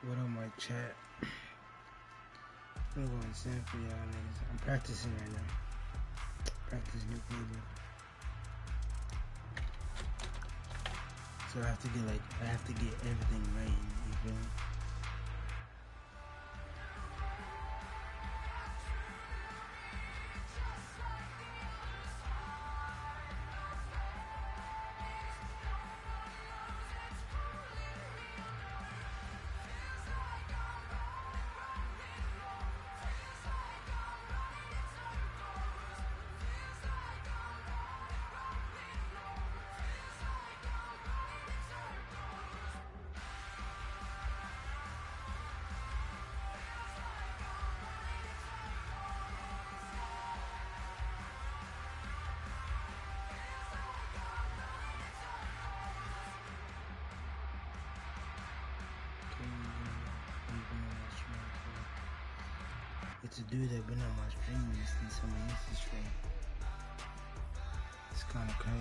What up, my chat? I'm going to send for y'all niggas. I'm practicing right now. Practice new playbook. So I have to get everything right. You feel me? It's a dude that been on my stream and see someone else's stream. It's kind of crazy.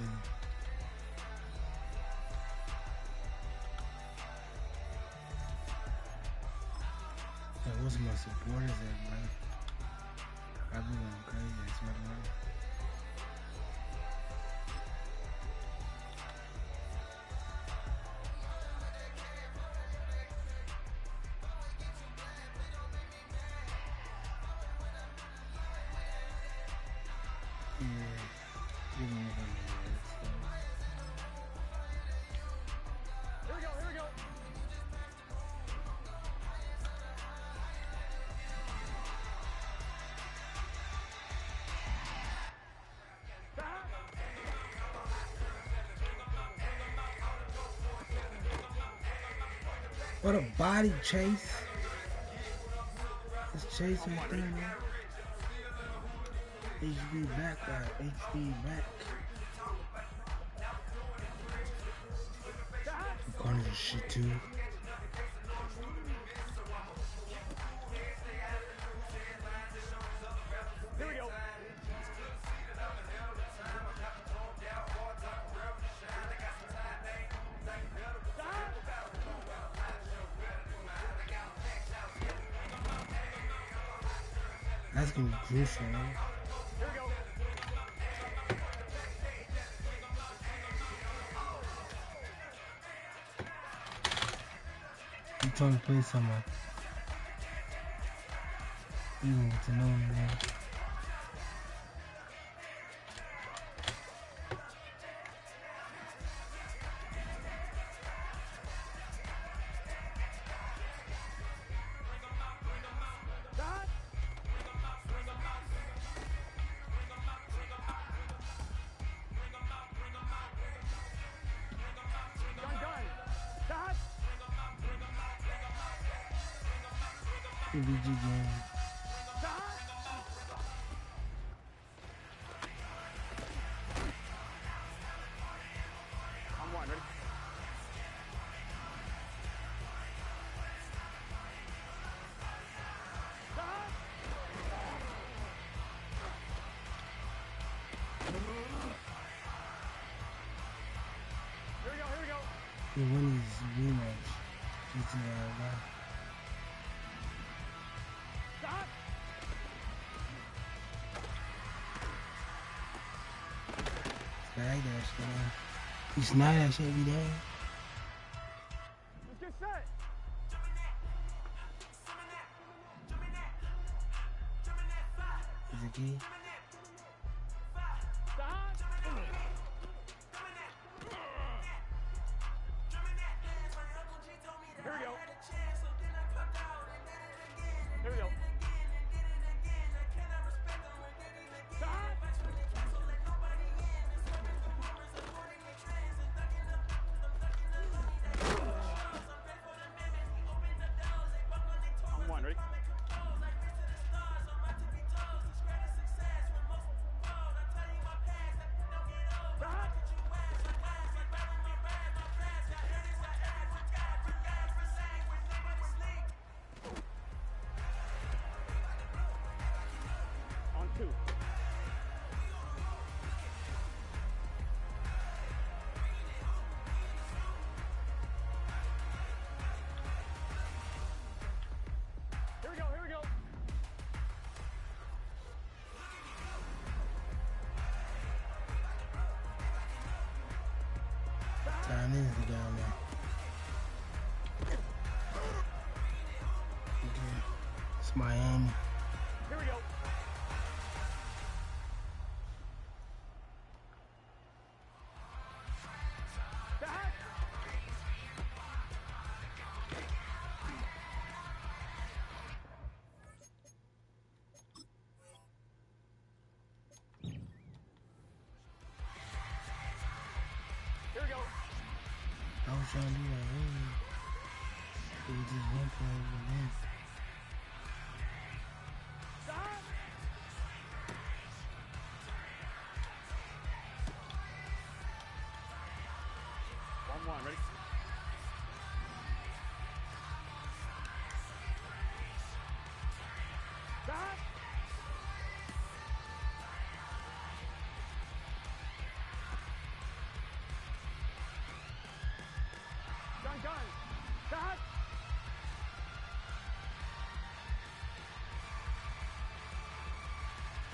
Like, what's my supporters at, bro? I've been going crazy. That's my man. What a body chase. It's chasing my thing, man. HB back, HB back. The corners of shit too. Here we go. That's gonna be crucial, man. Here we go. You trying to play someone. You gonna get to know me, man. VG game. I'm one, ready? Here we go, here we go. He won his rematch. GTA. Snag that shit, man. You snag that shit every day. Let's get set. Is it key? Here we go. Here we go. I'm one, ready? down there. Okay. It's Miami. Here we go. Back. Here we go. I was trying to do that earlier. It was just one play with them. Stop. 1-1. Ready? Stop. Gun. Stop.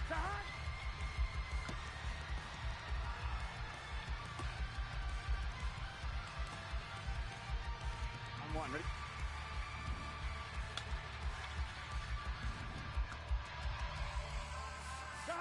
Stop. On 1. Ready? Stop.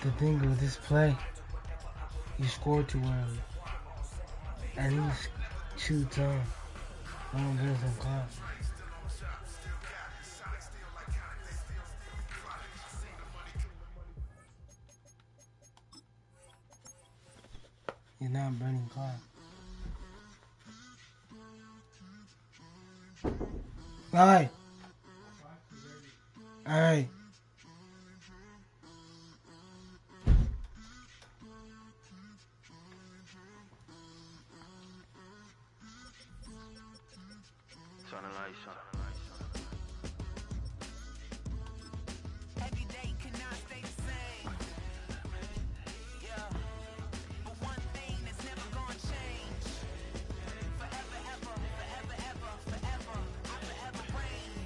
the thing with this play, you score too early. At least shoot on. Don't lose the clock. You're not burning clock. Alright. Alright. Turn the lights on. Every day cannot stay the same. Yeah. But one thing that's never gonna change. Forever, ever, forever, ever, forever. I forever reign.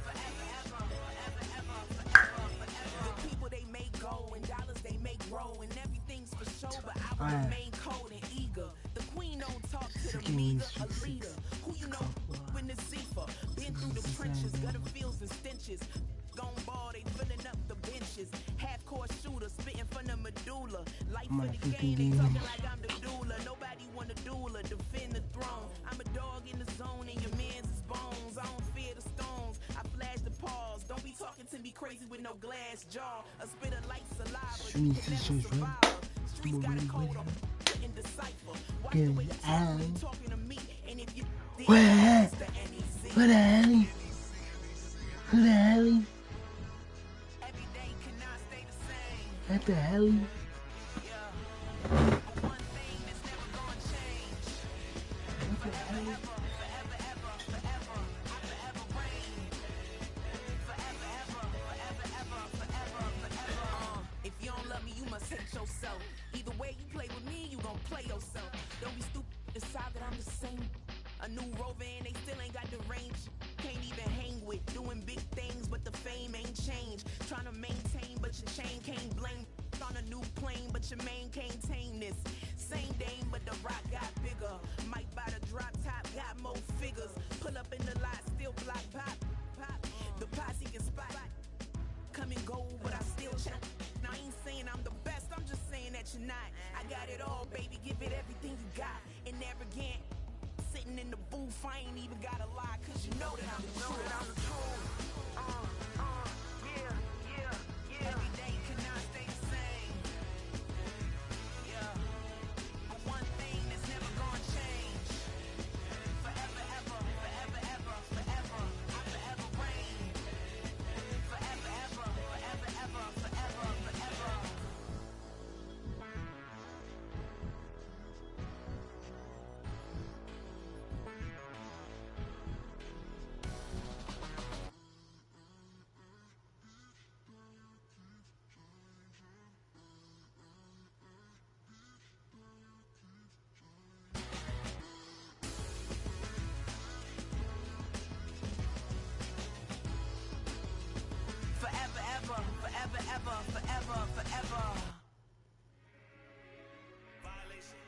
Forever, ever, forever, ever, forever, forever. The people they make go and dollars they make grow and everything's for show, but I will remain cold and eager. The queen don't talk to the meager, a leader. Who you know in the Zephyr? Been through the trenches, gutter fields and stenches. Gone ball, they filling up the benches. Half-court shooter, spitting from the medulla. Life for the game, they talking like I'm the doula. Nobody want a doula, defend the throne. I'm a dog in the zone and your man's is bones. I don't fear the stones, I flash the paws. Don't be talking to me crazy with no glass jaw. A spit of light saliva, you can never survive. Streets got a code, I'm couldn't decipher. Watch the way you talk when you talking to me. And if you Where the hell? Where the hell? Who the hell? every day cannot stay the same. What the hell? Yeah. But one thing that's never gonna change. Forever, ever, forever, ever, forever. I forever reign. Forever, ever, forever, ever, forever, forever. If you don't love me, you must hate yourself. Either way you play with me, you gon' play yourself. Don't be stupid, decide that I'm the same. A new rover and they still ain't got the range. Can't even hang with, doing big things, but the fame ain't changed. Trying to maintain, but your chain can't blame. On a new plane, but your main can't tame this. Same dame, but the rock got bigger. Might buy the drop top, got more figures. Pull up in the lot, still block pop. The posse can spot. Come and go, but I still check. Now I ain't saying I'm the best, I'm just saying that you're not. I got it all, baby, give it everything you got. And arrogant. Sitting in the booth, I ain't even gotta lie, cause you know that I'm the truth. Yeah. Every day cannot stay the same. Yeah. But one thing that's never gonna change. Forever, ever, forever, ever, forever. I forever reign. Forever, ever, forever, ever, forever, forever. Forever, ever, forever, ever, forever, forever. Violation.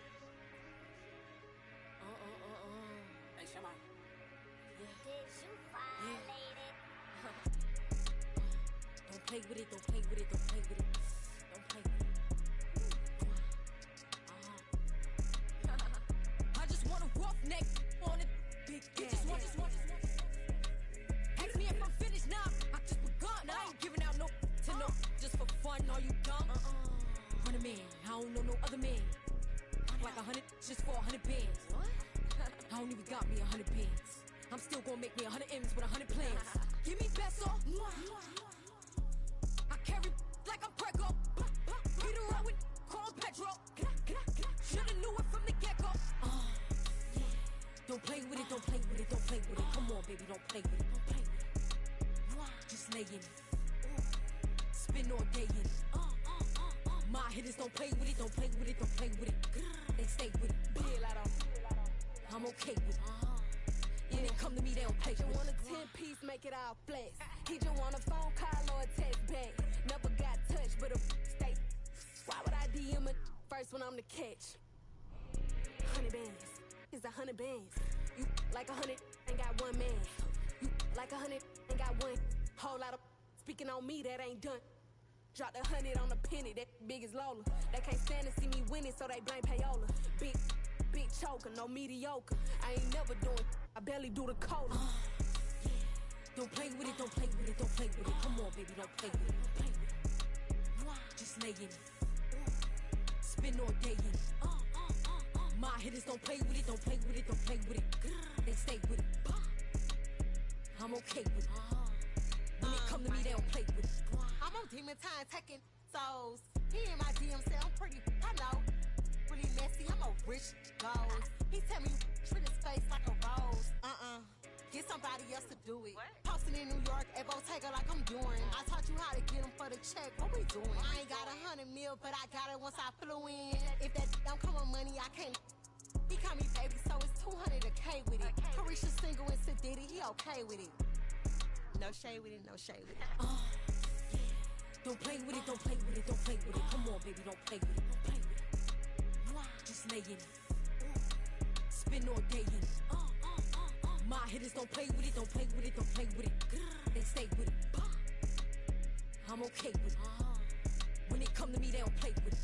Hey, Shama. Did you violate it? Don't play with it, don't play with it, don't play with it. Don't play with it. I just want a roughneck on it. Big just want. Ask me if I'm finished now. I just begun. I ain't giving out no to no. Just for fun, are you dumb? Run a man, I don't know no other man. Like 100 just for 100 bands. I don't even got me 100 bands. I'm still gonna make me 100 M's with 100 plans. Give me peso. I carry like I'm Prego. Peter Rowan, Carl Petro. Shoulda knew it from the get-go. Don't play with it, don't play with it, don't play with it. Come on, baby, don't play with it, don't play with it. Just lay in it. Spin all day in it. My hitters don't play with it, don't play with it, don't play with it. They stay with it. I'm okay with it. Yeah, they come to me, they don't play with it. Want a 10-piece, make it all flex. He just want a phone call or a text back. Never got touched, but a stay. Why would I DM it first when I'm the catch? 100 bands, it's 100 bands. You like 100, ain't got one man. You like 100, ain't got one. Whole lot of speaking on me that ain't done. Dropped 100 on the penny, that big as Lola. They can't stand to see me winning, so they blame payola. Big choker, no mediocre. I ain't never doing, I barely do the cola. Don't play with it, don't play with it, don't play with it. Come on, baby, don't play with it, don't play with it. Just lay in it. Spin all day in it. My hitters don't play with it, don't play with it, don't play with it. They stay with it. I'm okay with it. When it come to me, they don't play with it. I'm on demon time taking souls. He in my DM say I'm pretty, I know. Really messy, I'm a rich gold. He tell me treat his face like a rose. Get somebody else to do it. Posting in New York at Bottega like I'm doing. I taught you how to get him for the check. What we doing? I ain't got 100 mil, but I got it once I flew in. If that don't come with money, I can't. He call me baby, so it's 200 a K with it. Carisha single and Sadiddy, he okay with it. No shade with it, no shade with it. Don't play with it, don't play with it, don't play with it. Come on, baby, don't play with it, don't play with it. Just lay in it. Spin all day in it. My hitters don't play with it, don't play with it, don't play with it. They stay with it. I'm okay with it. When it come to me, they don't play with it.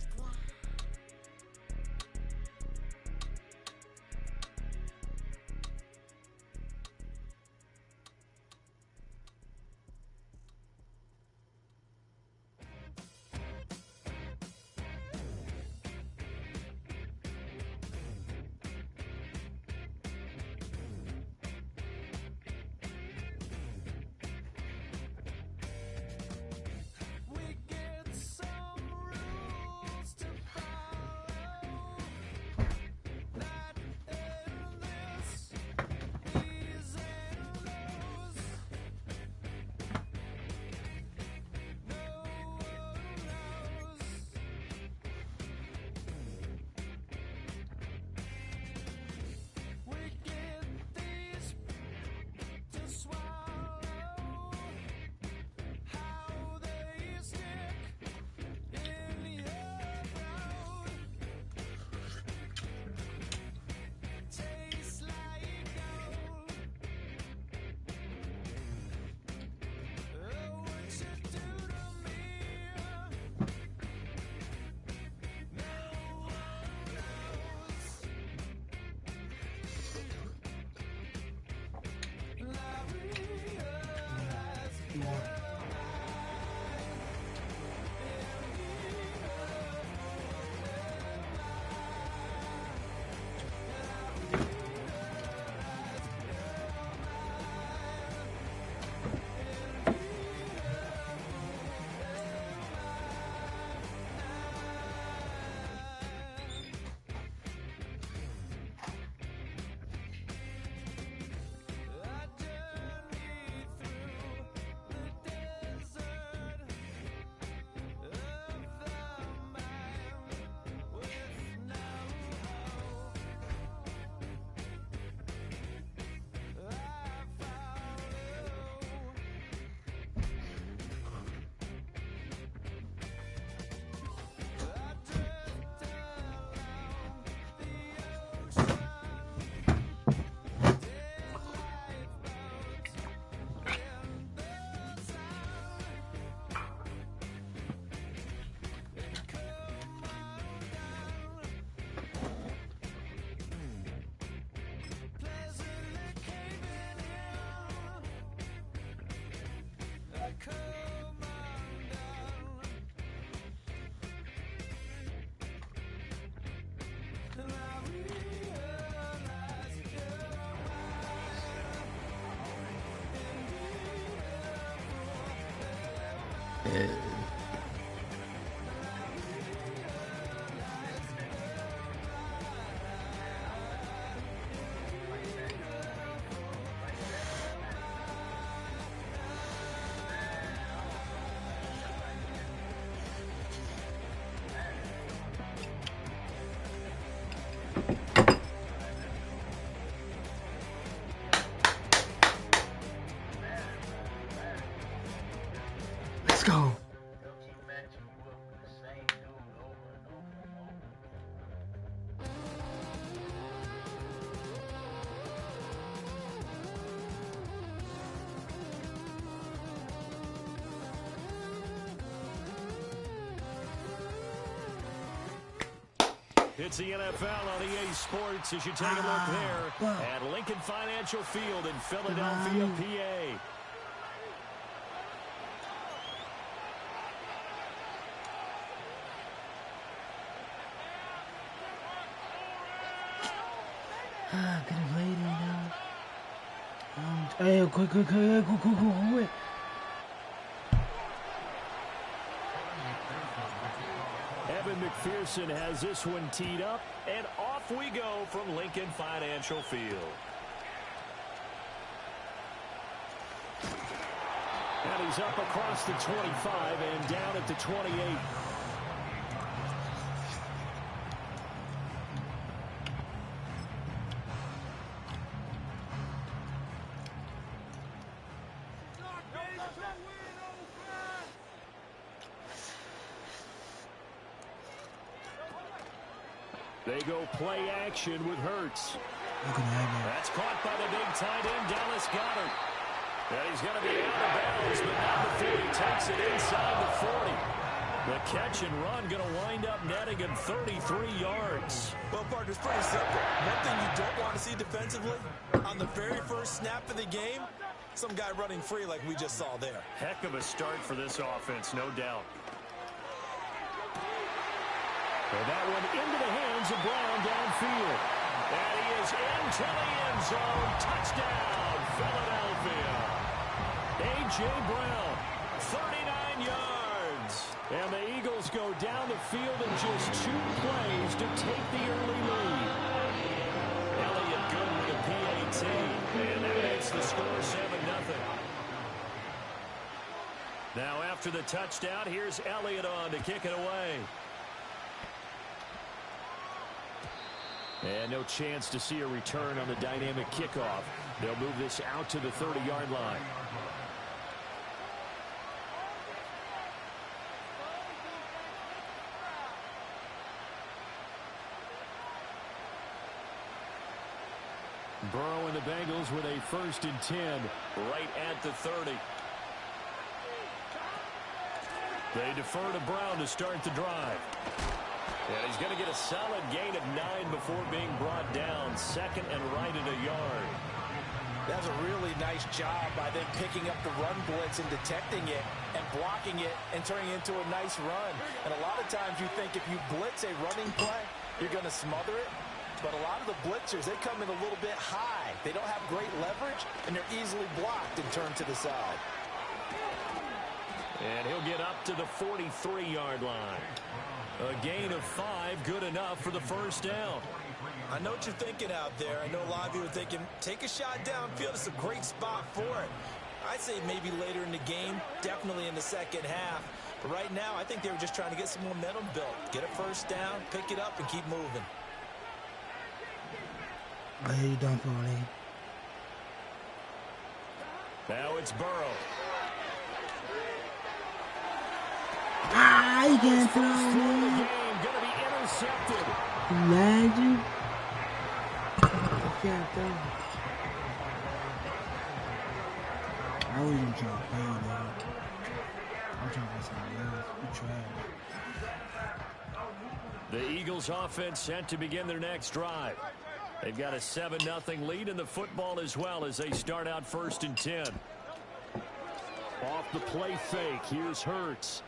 Let's go. It's the NFL on EA Sports as you take a look there at Lincoln Financial Field in Philadelphia, PA. Get it late now. Hey, quick. Evan McPherson has this one teed up, and off we go from Lincoln Financial Field. And he's up across the 25 and down at the 28. They go play action with Hurts. That's caught by the big tight end, Dallas Goedert. And he's going to be out of bounds, but not before he takes it inside the 40. The catch and run going to wind up netting him 33 yards. Well, partner, it's pretty simple. One thing you don't want to see defensively, on the very first snap of the game, some guy running free like we just saw there. Heck of a start for this offense, no doubt. And that one into the hands of Brown downfield. And he is into the end zone. Touchdown, Philadelphia. A.J. Brown, 39 yards. And the Eagles go down the field in just 2 plays to take the early lead. Elliott good with a PAT. And that makes the score 7-0. Now after the touchdown, here's Elliott on to kick it away. And no chance to see a return on the dynamic kickoff. They'll move this out to the 30-yard line. Burrow and the Bengals with a 1st and 10 right at the 30. They defer to Brown to start the drive. And he's going to get a solid gain of 9 before being brought down. 2nd and right at a yard. That's a really nice job by them picking up the run blitz and detecting it and blocking it and turning it into a nice run. And a lot of times you think if you blitz a running play, you're going to smother it. But a lot of the blitzers, they come in a little bit high. They don't have great leverage, and they're easily blocked and turned to the side. And he'll get up to the 43-yard line. A gain of 5, good enough for the 1st down. I know what you're thinking out there. I know a lot of you are thinking, take a shot downfield. It's a great spot for it. I'd say maybe later in the game, definitely in the second half. But right now, I think they were just trying to get some momentum built. Get a 1st down, pick it up, and keep moving. What are you done for, Lee? Now it's Burrow. He can't throw it. Going to be intercepted. Imagine. He can't throw it. I was even trying to play though. I'm trying to play something else. We tried. The Eagles offense set to begin their next drive. They've got a 7-0 lead in the football as well as they start out 1st and 10. Off the play fake, here's Hurts.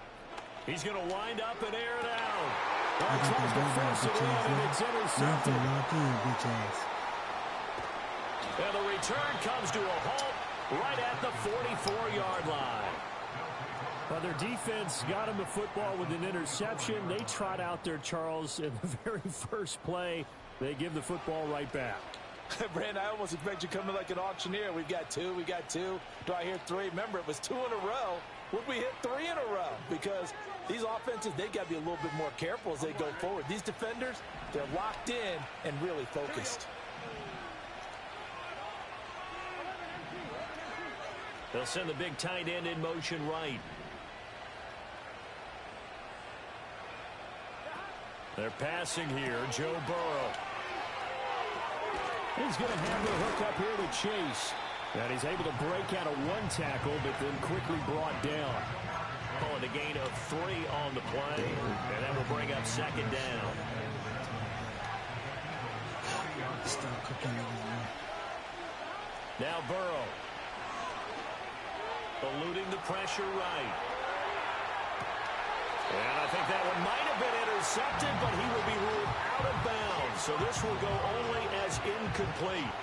He's going to wind up and air it out. Tries to force it in, and it's intercepted. And the return comes to a halt right at the 44-yard line. Well, their defense got him the football with an interception. They trot out there, Charles, in the very first play. They give the football right back. Brandon, I almost expect you coming like an auctioneer. We've got 2, we got 2. Do I hear 3? Remember, it was 2 in a row. Would we hit 3 in a row? Because these offenses, they got to be a little bit more careful as they go forward. These defenders, they're locked in and really focused. They'll send the big tight end in motion right. They're passing here, Joe Burrow. He's going to have the hook up here to Chase. And he's able to break out of 1 tackle, but then quickly brought down. Calling a gain of 3 on the play, and that will bring up 2nd down. Still cooking niggas, man. Now Burrow. Eluding the pressure right. And I think that one might have been intercepted, but he will be ruled out of bounds. So this will go only as incomplete.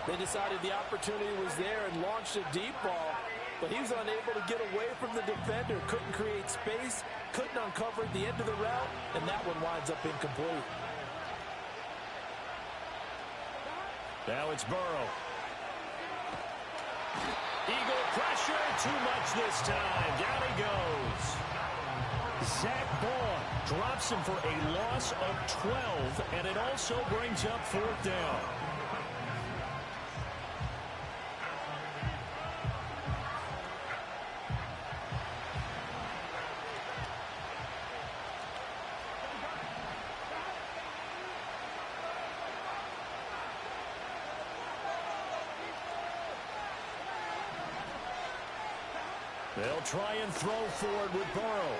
They decided the opportunity was there and launched a deep ball, but he was unable to get away from the defender. Couldn't create space, couldn't uncover the end of the route, and that one winds up incomplete. Now it's Burrow. Eagle pressure, too much this time. Down he goes. Zach Baugh drops him for a loss of 12, and it also brings up 4th down. They'll try and throw forward with Burrow.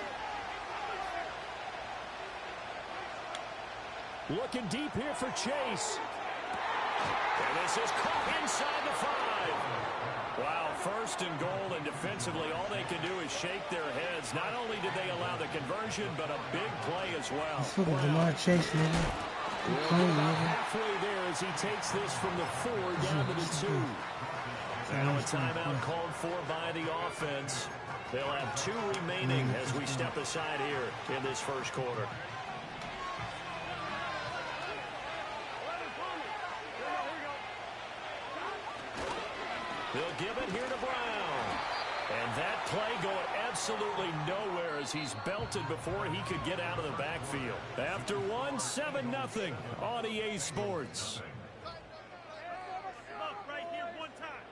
Looking deep here for Chase. And this is caught inside the 5. Wow, 1st and goal, and defensively all they can do is shake their heads. Not only did they allow the conversion, but a big play as well. This fucking Jamar Chase, nigga. Halfway there as he takes this from the 4 down to the 2. Now a timeout called for by the offense. They'll have 2 remaining as we step aside here in this first quarter. They'll give it here to Brown. And that play going absolutely nowhere as he's belted before he could get out of the backfield. After 1, 7-0 on EA Sports. Right here, one time.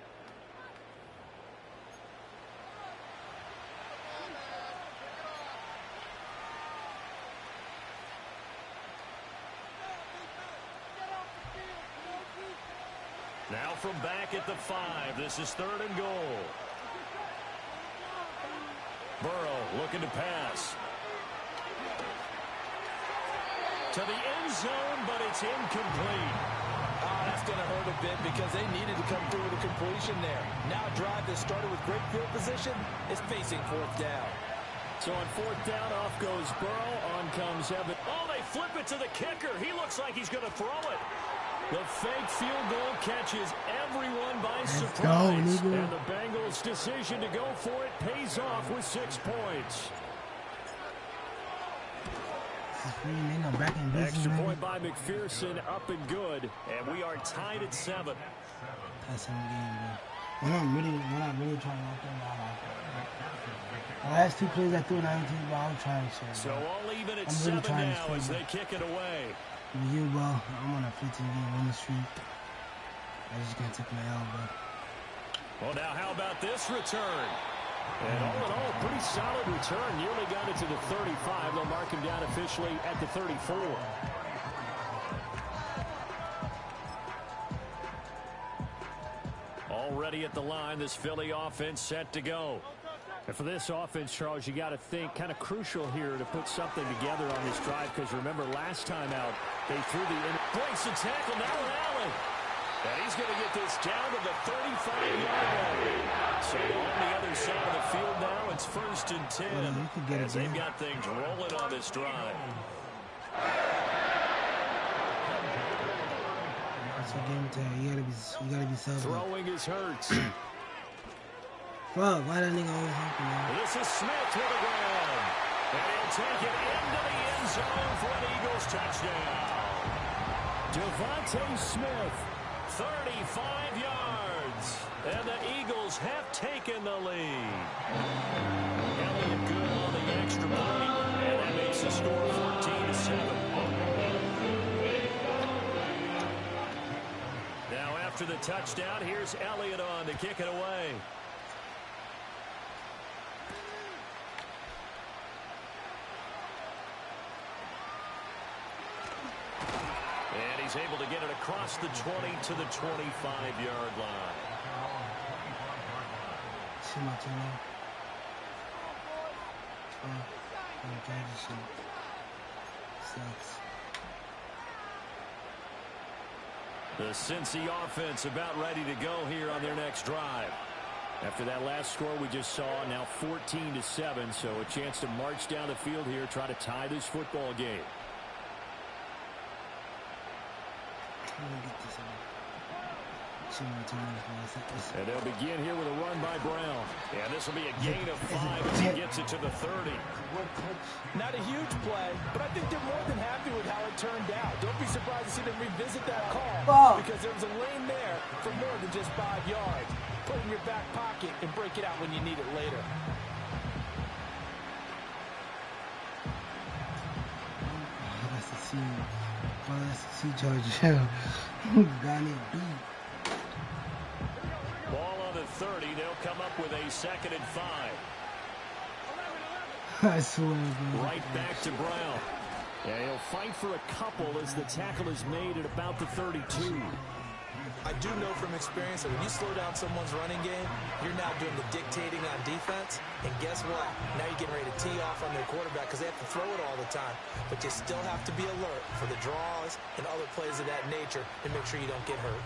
Now from back at the 5, this is 3rd and goal. Burrow looking to pass. To the end zone, but it's incomplete. That's going to hurt a bit because they needed to come through with a completion there. Now a drive that started with great field position is facing 4th down. So on 4th down, off goes Burrow. On comes Evan. Oh, they flip it to the kicker. He looks like he's going to throw it. The fake field goal catches everyone by surprise. And the Bengals' decision to go for it pays off with 6 points. Extra point by McPherson, up and good. And we are tied at 7. That's some game, bro. We're not really trying to lock them out. The last 2 plays I threw in 19, but I'm trying to show. So all even at 7 now as they kick it away. You, bro, I'm on a 15-game winning streak. I just gotta take my elbow. Well, now how about this return? And all in all, pretty solid return. Nearly got it to the 35. They'll mark him down officially at the 34. Already at the line, this Philly offense set to go. And for this offense, Charles, you got to think kind of crucial here to put something together on this drive, because remember last time out, they threw the breaks a tackle, now an alley. And he's going to get this down to the 35-yard line. So on the other side of the field now, it's 1st and 10 as they've got things rolling on this drive. That's a game time. You gotta be selfish. Throwing is Hurts. Fuck, why that nigga always happen, man? This is Smith to the ground. And he'll take it into the end zone for an Eagles touchdown. Devontae Smith, 35 yards. And the Eagles have taken the lead. Elliott good on the extra point. And that makes the score 14-7. Now after the touchdown, here's Elliott on to kick it away. He's able to get it across the 20 to the 25-yard line. See my team now. Kansas City. Sucks. The Cincy offense about ready to go here on their next drive. After that last score we just saw, now 14-7, so a chance to march down the field here, try to tie this football game. And they'll begin here with a run by Brown. And this will be a gain of 5 as he gets it to the 30. Not a huge play, but I think they're more than happy with how it turned out. Don't be surprised to see them revisit that call because there was a lane there for more than just 5 yards. Put it in your back pocket and break it out when you need it later. Ball on the 30. They'll come up with a 2nd and 5. I swear, bro. Right back to Brown. Yeah, he'll fight for a couple as the tackle is made at about the 32. I do know from experience that when you slow down someone's running game, you're now doing the dictating on defense. And guess what? Now you're getting ready to tee off on their quarterback because they have to throw it all the time. But you still have to be alert for the draws and other plays of that nature and make sure you don't get hurt.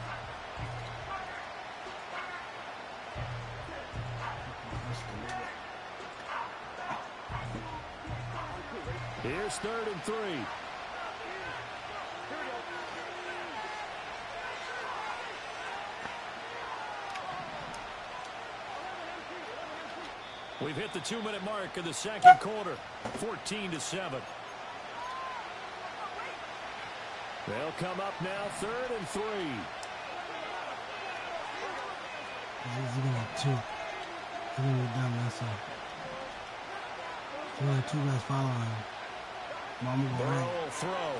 Here's 3rd and 3. We've hit the 2-minute mark of the 2nd quarter, 14-7. They'll come up now, 3rd and 3. He's going to have 2. He's going to be down that side. He's going to have 2 guys following him. Burrow will throw.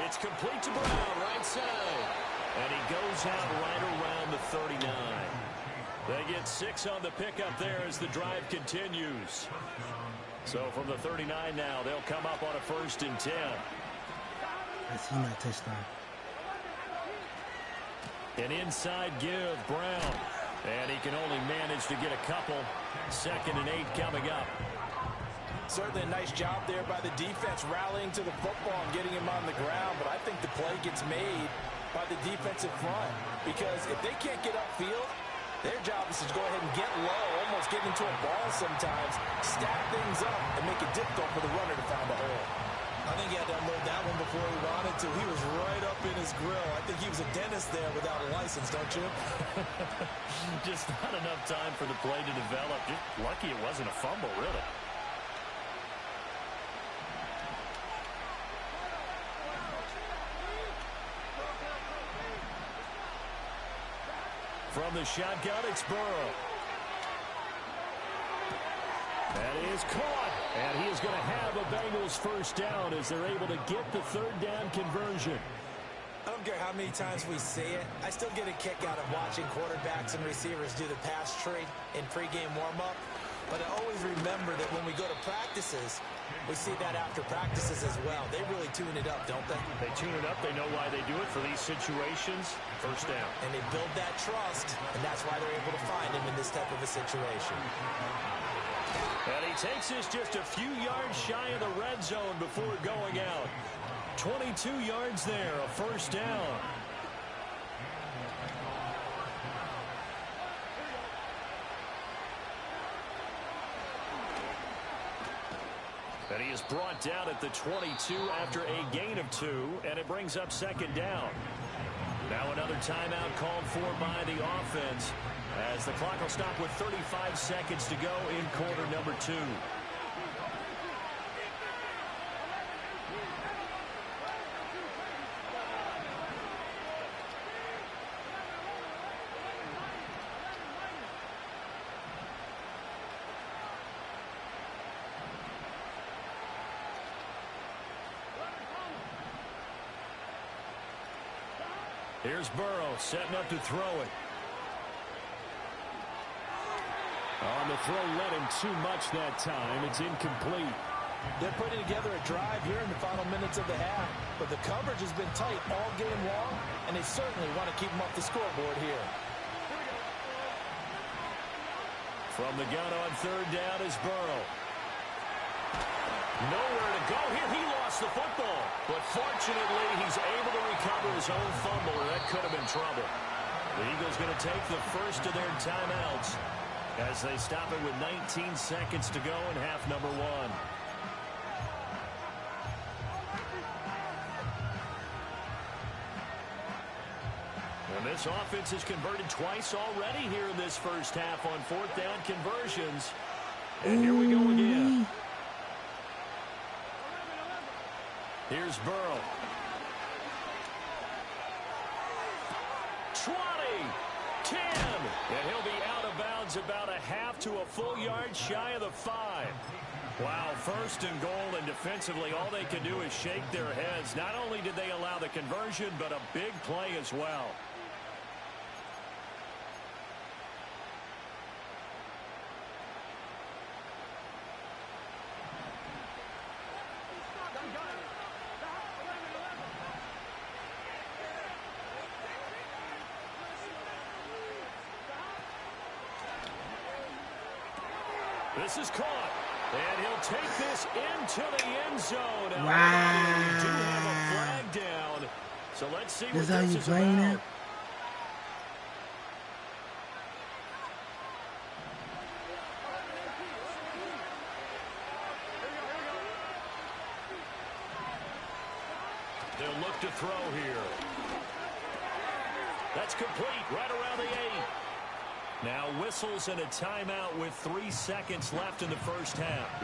It's complete to Brown, right side. And he goes out right around the 39. They get 6 on the pickup there as the drive continues. So from the 39 now, they'll come up on a 1st and 10. I seen that touchdown. An inside give, Brown. And he can only manage to get a couple. 2nd and 8 coming up. Certainly a nice job there by the defense rallying to the football and getting him on the ground. But I think the play gets made by the defensive front. Because if they can't get upfield, their job is to go ahead and get low, almost get into a ball sometimes, stack things up, and make it difficult for the runner to find a hole. I think he had to unload that one before he wanted to. He was right up in his grill. I think he was a dentist there without a license, don't you? Just not enough time for the play to develop. Just lucky it wasn't a fumble, really. From the shotgun, it's Burrow. That is caught. And he is going to have a Bengals 1st down as they're able to get the 3rd down conversion. I don't care how many times we see it. I still get a kick out of watching quarterbacks and receivers do the pass tree in pregame warm-up. But I always remember that when we go to practices, we see that after practices as well. They really tune it up, don't they? They tune it up. They know why they do it for these situations. 1st down. And they build that trust, and that's why they're able to find him in this type of a situation. And he takes this just a few yards shy of the red zone before going out. 22 yards there, a 1st down. And he is brought down at the 22 after a gain of 2, and it brings up 2nd down. Now another timeout called for by the offense as the clock will stop with 35 seconds to go in quarter number 2. Here's Burrow setting up to throw it. On the throw, led him too much that time. It's incomplete. They're putting together a drive here in the final minutes of the half, but the coverage has been tight all game long, and they certainly want to keep them off the scoreboard here. From the gun on 3rd down is Burrow. Nowhere to go here. He lost the football. But fortunately, he's able to recover his own fumble, or that could have been trouble. The Eagles going to take the first of their timeouts as they stop it with 19 seconds to go in half number 1. And this offense has converted twice already here in this first half on fourth down conversions. And here we go again. Here's Burrow. 20, 10, and he'll be out of bounds about a half to a full yard shy of the 5. Wow, first and goal, and defensively all they can do is shake their heads. Not only did they allow the conversion, but a big play as well. This is caught, and he'll take this into the end zone. Wow. We do have a flag down, so let's see what This how this you is playing about. it? They'll look to throw here. That's complete right around the 8. Now whistles and a timeout with 3 seconds left in the first half.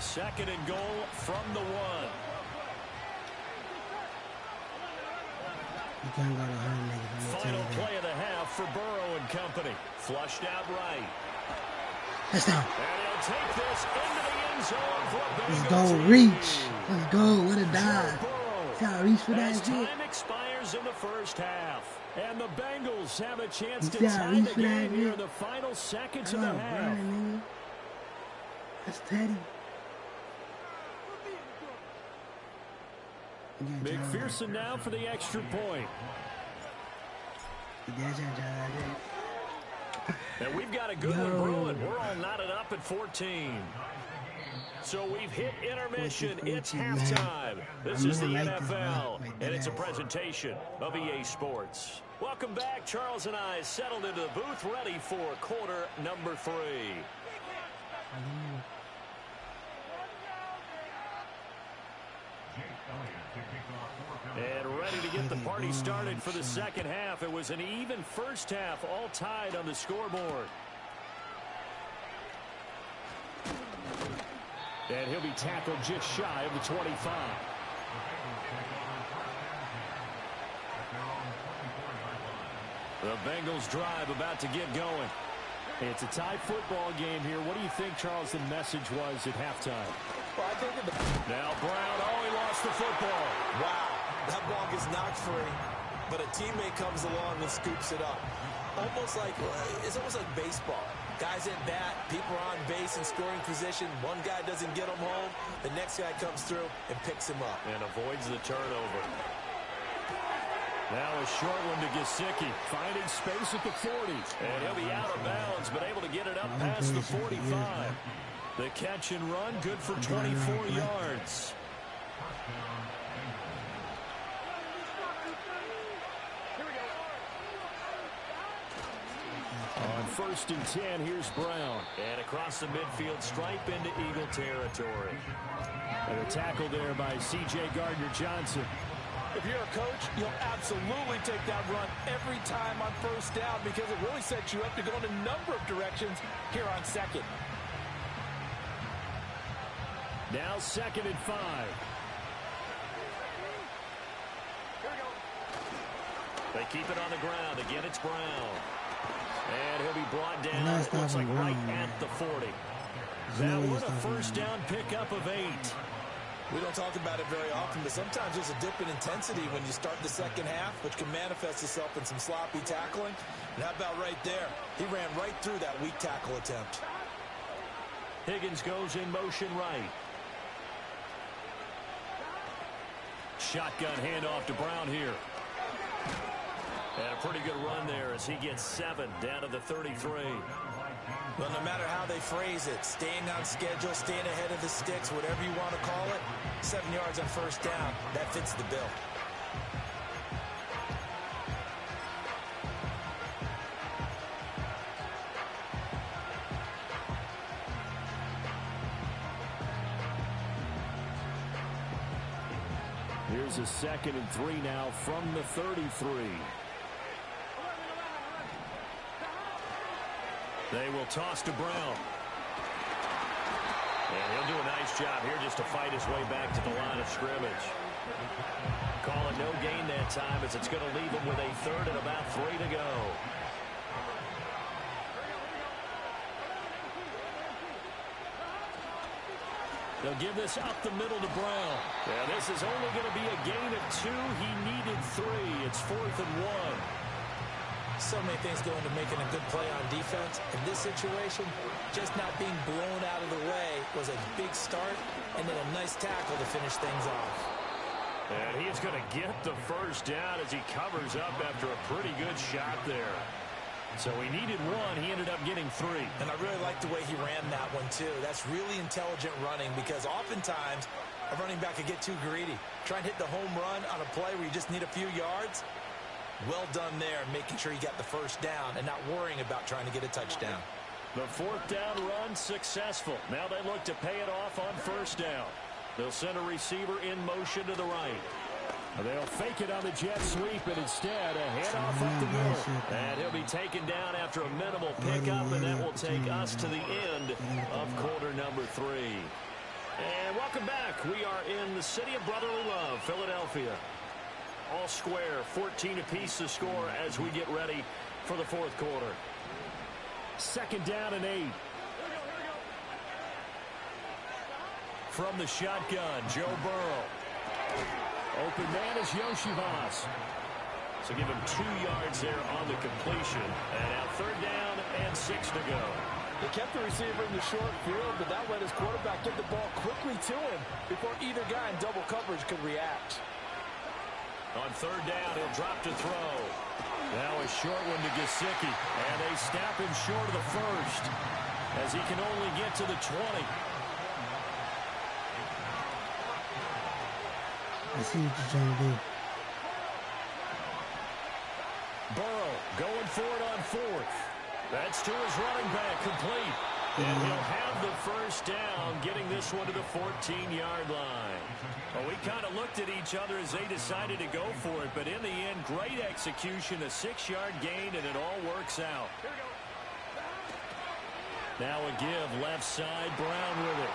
Second and goal from the 1. You can't go to her, nigga. Final play of the half for Burrow and company. Flushed out right. Touchdown. And he'll take this into the end zone for a Let's Bengals go, lead. reach. Let's go. What a dive. Burrow See how I reach for as that shit? time expires in the first half. And the Bengals have a chance to You see how I tie reach the for that game here shit? in the final seconds Oh, of the half. Brian, nigga. That's Teddy. McPherson now for the extra point. And we've got a good one brewing. We're all knotted up at 14. So we've hit intermission. It's halftime. This is the NFL, and it's a presentation of EA Sports. Welcome back. Charles and I settled into the booth, ready for quarter number 3. And ready to get the party started for the second half. It was an even first half, all tied on the scoreboard. And he'll be tackled just shy of the 25. The Bengals drive about to get going. It's a tie football game here. What do you think, Charles, the message was at halftime? Well, I think now Brown, he lost the football. Wow, that ball gets knocked free, but a teammate comes along and scoops it up. It's almost like baseball. Guys at bat, people are on base in scoring position. One guy doesn't get him home. The next guy comes through and picks him up. And avoids the turnover. Now a short one to Gesicki, finding space at the 40. And he'll be out of bounds, but able to get it up past the 45. The catch and run, good for 24 yards. On 1st and 10, here's Brown. And across the midfield stripe into Eagle territory. And a tackle there by C.J. Gardner-Johnson. If you're a coach, you'll absolutely take that run every time on first down because it really sets you up to go in a number of directions here on second. Now 2nd and 5. They keep it on the ground. Again, it's Brown. And he'll be brought down, looks like right at the 40. That one a first down pickup of 8. We don't talk about it very often, but sometimes there's a dip in intensity when you start the second half, which can manifest itself in some sloppy tackling. And how about right there? He ran right through that weak tackle attempt. Higgins goes in motion right. shotgun handoff to Brown here. And a pretty good run there as he gets 7 down to the 33. Well, no matter how they phrase it, staying on schedule, staying ahead of the sticks, whatever you want to call it, 7 yards on first down, that fits the bill. Here's a 2nd and 3 now from the 33. They will toss to Brown. And he'll do a nice job here just to fight his way back to the line of scrimmage. Call it no gain that time as it's going to leave him with a 3rd and about 3 to go. They'll give this up the middle to Brown. Yeah, this is only going to be a gain of 2. He needed 3. It's 4th and 1. So many things go into making a good play on defense. In this situation, just not being blown out of the way was a big start, and then a nice tackle to finish things off. And he's going to get the first down as he covers up after a pretty good shot there. So he needed 1. He ended up getting 3. And I really like the way he ran that one, too. That's really intelligent running because oftentimes a running back could get too greedy. Try and hit the home run on a play where you just need a few yards. Well done there, making sure he got the first down and not worrying about trying to get a touchdown. The 4th down run successful. Now they look to pay it off on first down. They'll send a receiver in motion to the right. They'll fake it on the jet sweep, and instead a handoff up the middle. And he'll be taken down after a minimal pickup, and that will take us to the end of quarter number 3. And welcome back. We are in the city of brotherly love, Philadelphia. All square, 14 apiece to score as we get ready for the 4th quarter. 2nd down and 8. From the shotgun, Joe Burrow. Open man is Yoshivas. So give him 2 yards there on the completion. And now 3rd down and 6 to go. He kept the receiver in the short field, but that let his quarterback get the ball quickly to him before either guy in double coverage could react. On 3rd down, he'll drop to throw. Now a short one to Gesicki. And they snap him short of the 1st as he can only get to the 20. I see what you're trying to do. Burrow going for it on 4th. That's to his running back, complete. And he'll have the first down, getting this one to the 14-yard line. Well, we kind of looked at each other as they decided to go for it, but in the end, great execution, a 6-yard gain, and it all works out. Now a give, left side, Brown with it.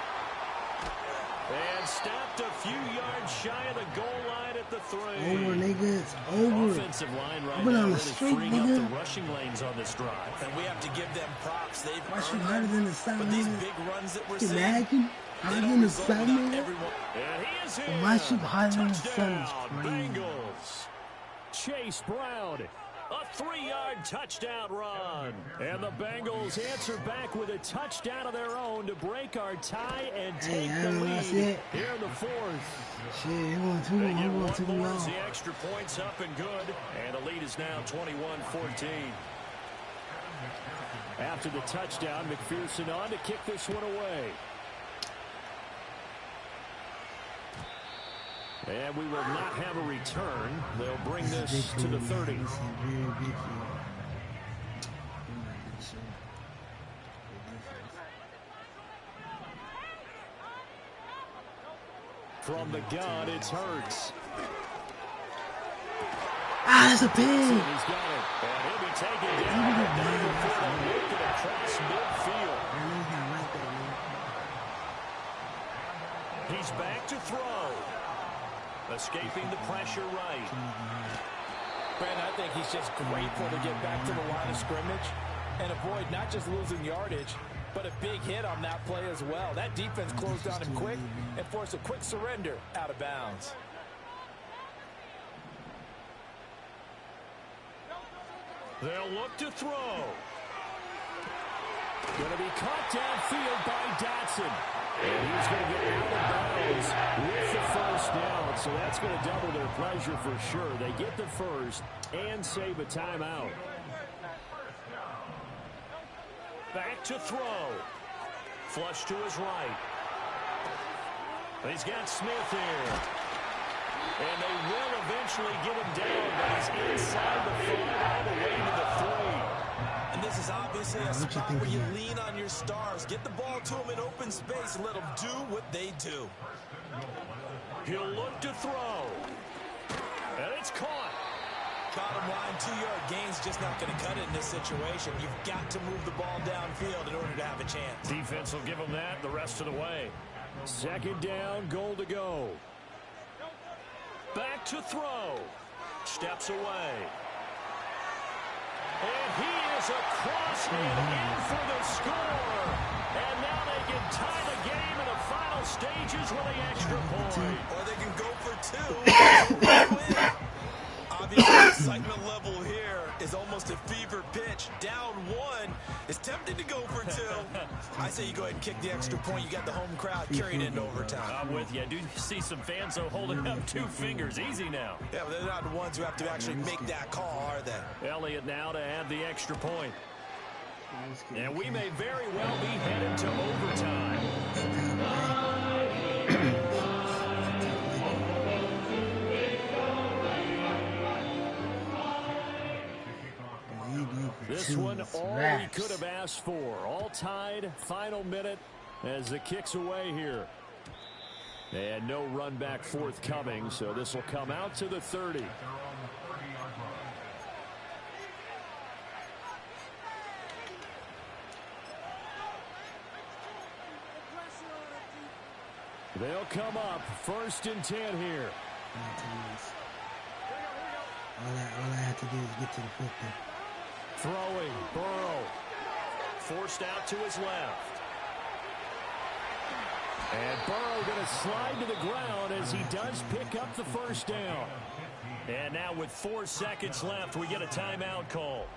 And stopped a few yards shy of the goal line at the 3. Over, nigga. It's over. Offensive line right I've been now on the really street, freeing nigga. up the rushing lanes on this drive. And we have to give them props. They've Why should earned harder them. than the South, But these nigga? big runs that we're Imagine seeing, harder they than don't the result South, without nigga. everyone. And he is in. My shit harder than the South Touchdown, is crazy. Bengals. Chase Brown. A 3-yard touchdown run. And the Bengals answer back with a touchdown of their own to break our tie and take the lead here in the 4th. Shit, it went too They long. get It went one too more as long. the extra points up and good. And the lead is now 21-14. After the touchdown, McPherson on to kick this one away. And we will not have a return. They'll bring this to the 30. From the gun, it's Hurts. Ah, that's a pig. He's got it. And he'll be taken down before they make it across midfield. He's back to throw. Escaping the pressure right. Brandon, I think he's just grateful to get back to the line of scrimmage and avoid not just losing yardage, but a big hit on that play as well. That defense closed on him quick and forced a quick surrender out of bounds. They'll look to throw. Going to be caught downfield by Dotson. And he's going to get out of bounds with the first down. So that That's going to double their pleasure for sure. They get the first and save a timeout. Back to throw. Flush to his right. He's got Smith here. And they will eventually get him down, but he's inside the 5 all the way to the 3. And this is obviously a spot where you lean on your stars. Get the ball to them in open space and let them do what they do. He'll look to throw. And it's caught. Bottom line, 2-yard gain's just not going to cut it in this situation. You've got to move the ball downfield in order to have a chance. Defense will give them that the rest of the way. Second down, goal to go. Back to throw. Steps away. And he is across and in for the score. And now they can tie the game in the final stages with the extra point. Or they can go for 2. Obviously, the excitement level here is almost a fever pitch. Down 1. It's tempting to go for 2. I say you go ahead and kick the extra point. You got the home crowd carrying into overtime. I'm with you. I do see some fans though holding up 2 fingers. Easy now. Yeah, but they're not the ones who have to actually make that call, are they? Elliott now to add the extra point. And we may very well be headed to overtime. This one all we could have asked for. All tied, final minute as the kick's away here. And no run back forthcoming, so this will come out to the 30. They'll come up 1st and 10 here. All I have to do is get to the football. Throwing, Burrow. Forced out to his left. And Burrow going to slide to the ground as he does pick up the first down. And now with 4 seconds left, we get a timeout call.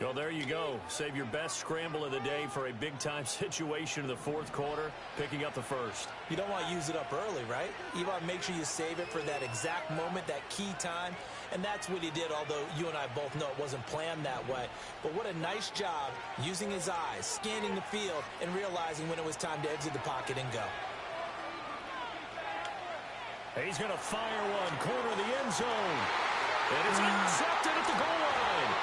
Well, there you go. Save your best scramble of the day for a big-time situation in the 4th quarter, picking up the first. You don't want to use it up early, right? You want to make sure you save it for that exact moment, that key time. And that's what he did, although you and I both know it wasn't planned that way. But what a nice job using his eyes, scanning the field, and realizing when it was time to exit the pocket and go. He's going to fire one, corner of the end zone. And it's intercepted at the goal line.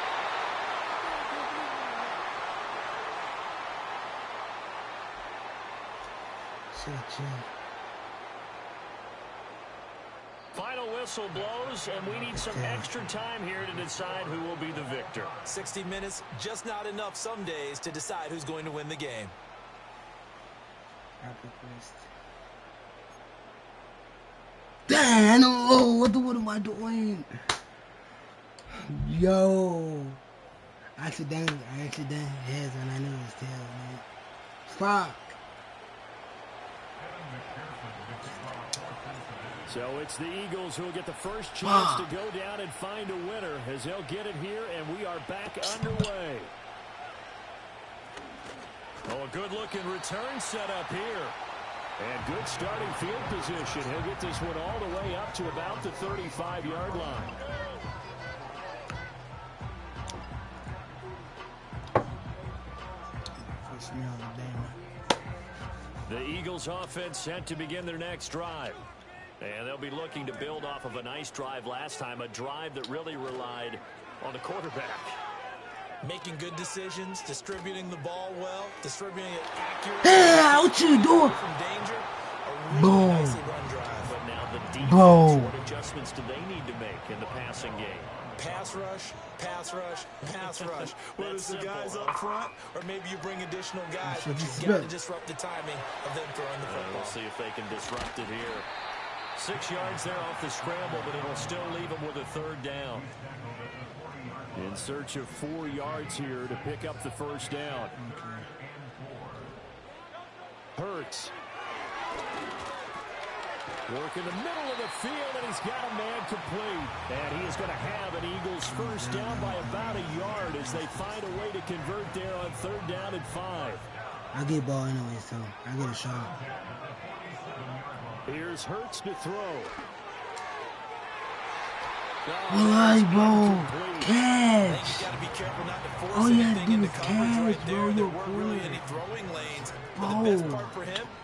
Final whistle blows, and we need some extra time here to decide who will be the victor. 60 minutes, just not enough some days to decide who's going to win the game. Damn, no, what am I doing? Yo. Accident heads when I knew it was tail, man. Fuck. So it's the Eagles who will get the first chance to go down and find a winner as they'll get it here, and we are back underway. Oh, a good-looking return set up here. And good starting field position. He'll get this one all the way up to about the 35-yard line. The Eagles offense set to begin their next drive. And they'll be looking to build off of a nice drive last time, a drive that really relied on the quarterback. Making good decisions, distributing the ball well, distributing it accurately. Hey, what you doing? From danger, a really Boom. nicely run drive. But now the defense, Boom. what adjustments do they need to make in the passing game? Pass rush, pass rush, pass rush. Whether it's the guys up front or maybe you bring additional guys, but you've got to disrupt the timing of them throwing the football. We'll see if they can disrupt it here. 6 yards there off the scramble, but it'll still leave them with a 3rd down. In search of 4 yards here to pick up the first down. Hurts. Work in the middle of the field, and he's got a man complete. And he is going to have an Eagles first down by about a yard as they find a way to convert there on 3rd down and 5. I get ball anyway, so I get a shot. Here's Hurts to throw. Alright, bro. Catch. All you have to do is catch, bro. You're cool.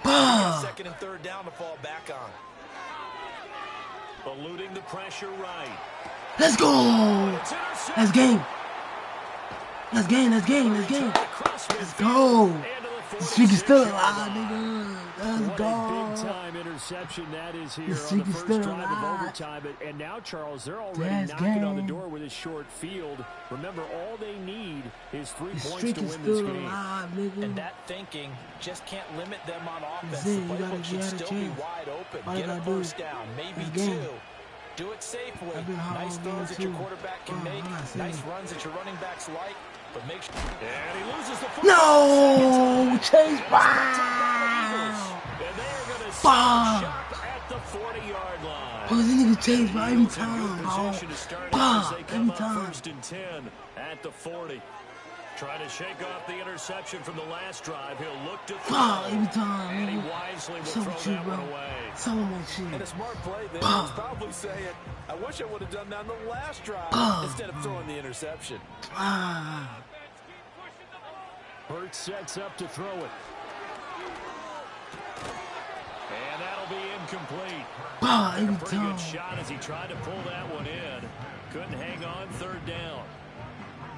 Bro. Second and third down to fall back on. Eluding the pressure right. Let's go. Let's game. Let's game. Let's game. Let's game. Let's go. The streak is still alive, nigga. Let's go. Big time interception that is here The on streak the is first still drive of alive. overtime. And now, Charles, they're already Let's knocking on the game. door with a short field. Remember, all they need is 3 The points streak to is win this still game. alive, nigga. And that thinking just can't limit them on offense. That's it. The You gotta playbook should get out of still be chance. wide open. All you Get a gotta do first is down, maybe this game. 2. Do it safely. I've been hard Nice on throws game, that your too. quarterback can I'm make. not saying Nice it. runs that your running backs like. But make sure. And he loses the football. No! Chase Brown! And they are going to Bah! shop at the 40-yard line. Oh, this nigga Chase Brown every Eagles in time, good bro. position to start as Bah! they come Every up time. first and 10 at the 40. Trying to shake off the interception from the last drive. He'll look to throw. Bah! Every time, And he nigga. wisely will So throw with you, that bro. one away. So much And a shit. smart play there. Bah! He's probably saying, I wish I would have done that on the last drive Bah! instead of throwing the interception. Ah. Burt sets up to throw it. And that'll be incomplete. Bah! Every Pretty time. good shot as he tried to pull that one in. Couldn't hang on third down.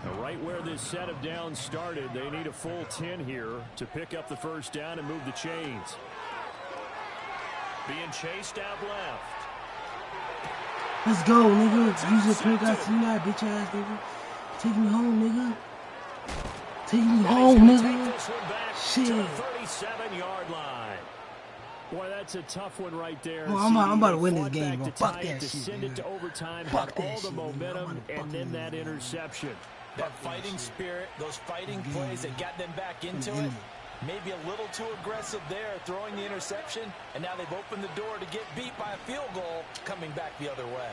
Now, right where this set of downs started, they need a full 10 here to pick up the first down and move the chains. Being chased out left. Let's go, nigga. Use your pick. I see that bitch ass nigga. Take me home, nigga. Take me home, Take nigga. this one back Shit. to the 37-yard line. Boy, that's a tough one right there. Bro, I'm about to win this Fought game, back bro. to Fuck tie it, that to shit, send it nigga. to overtime, Fuck had all that the shit, nigga. I'm momentum, about to and fucking then win that this game. interception. That fighting spirit, those fighting plays that got them back into it. Maybe a little too aggressive there, throwing the interception, and now they've opened the door to get beat by a field goal coming back the other way.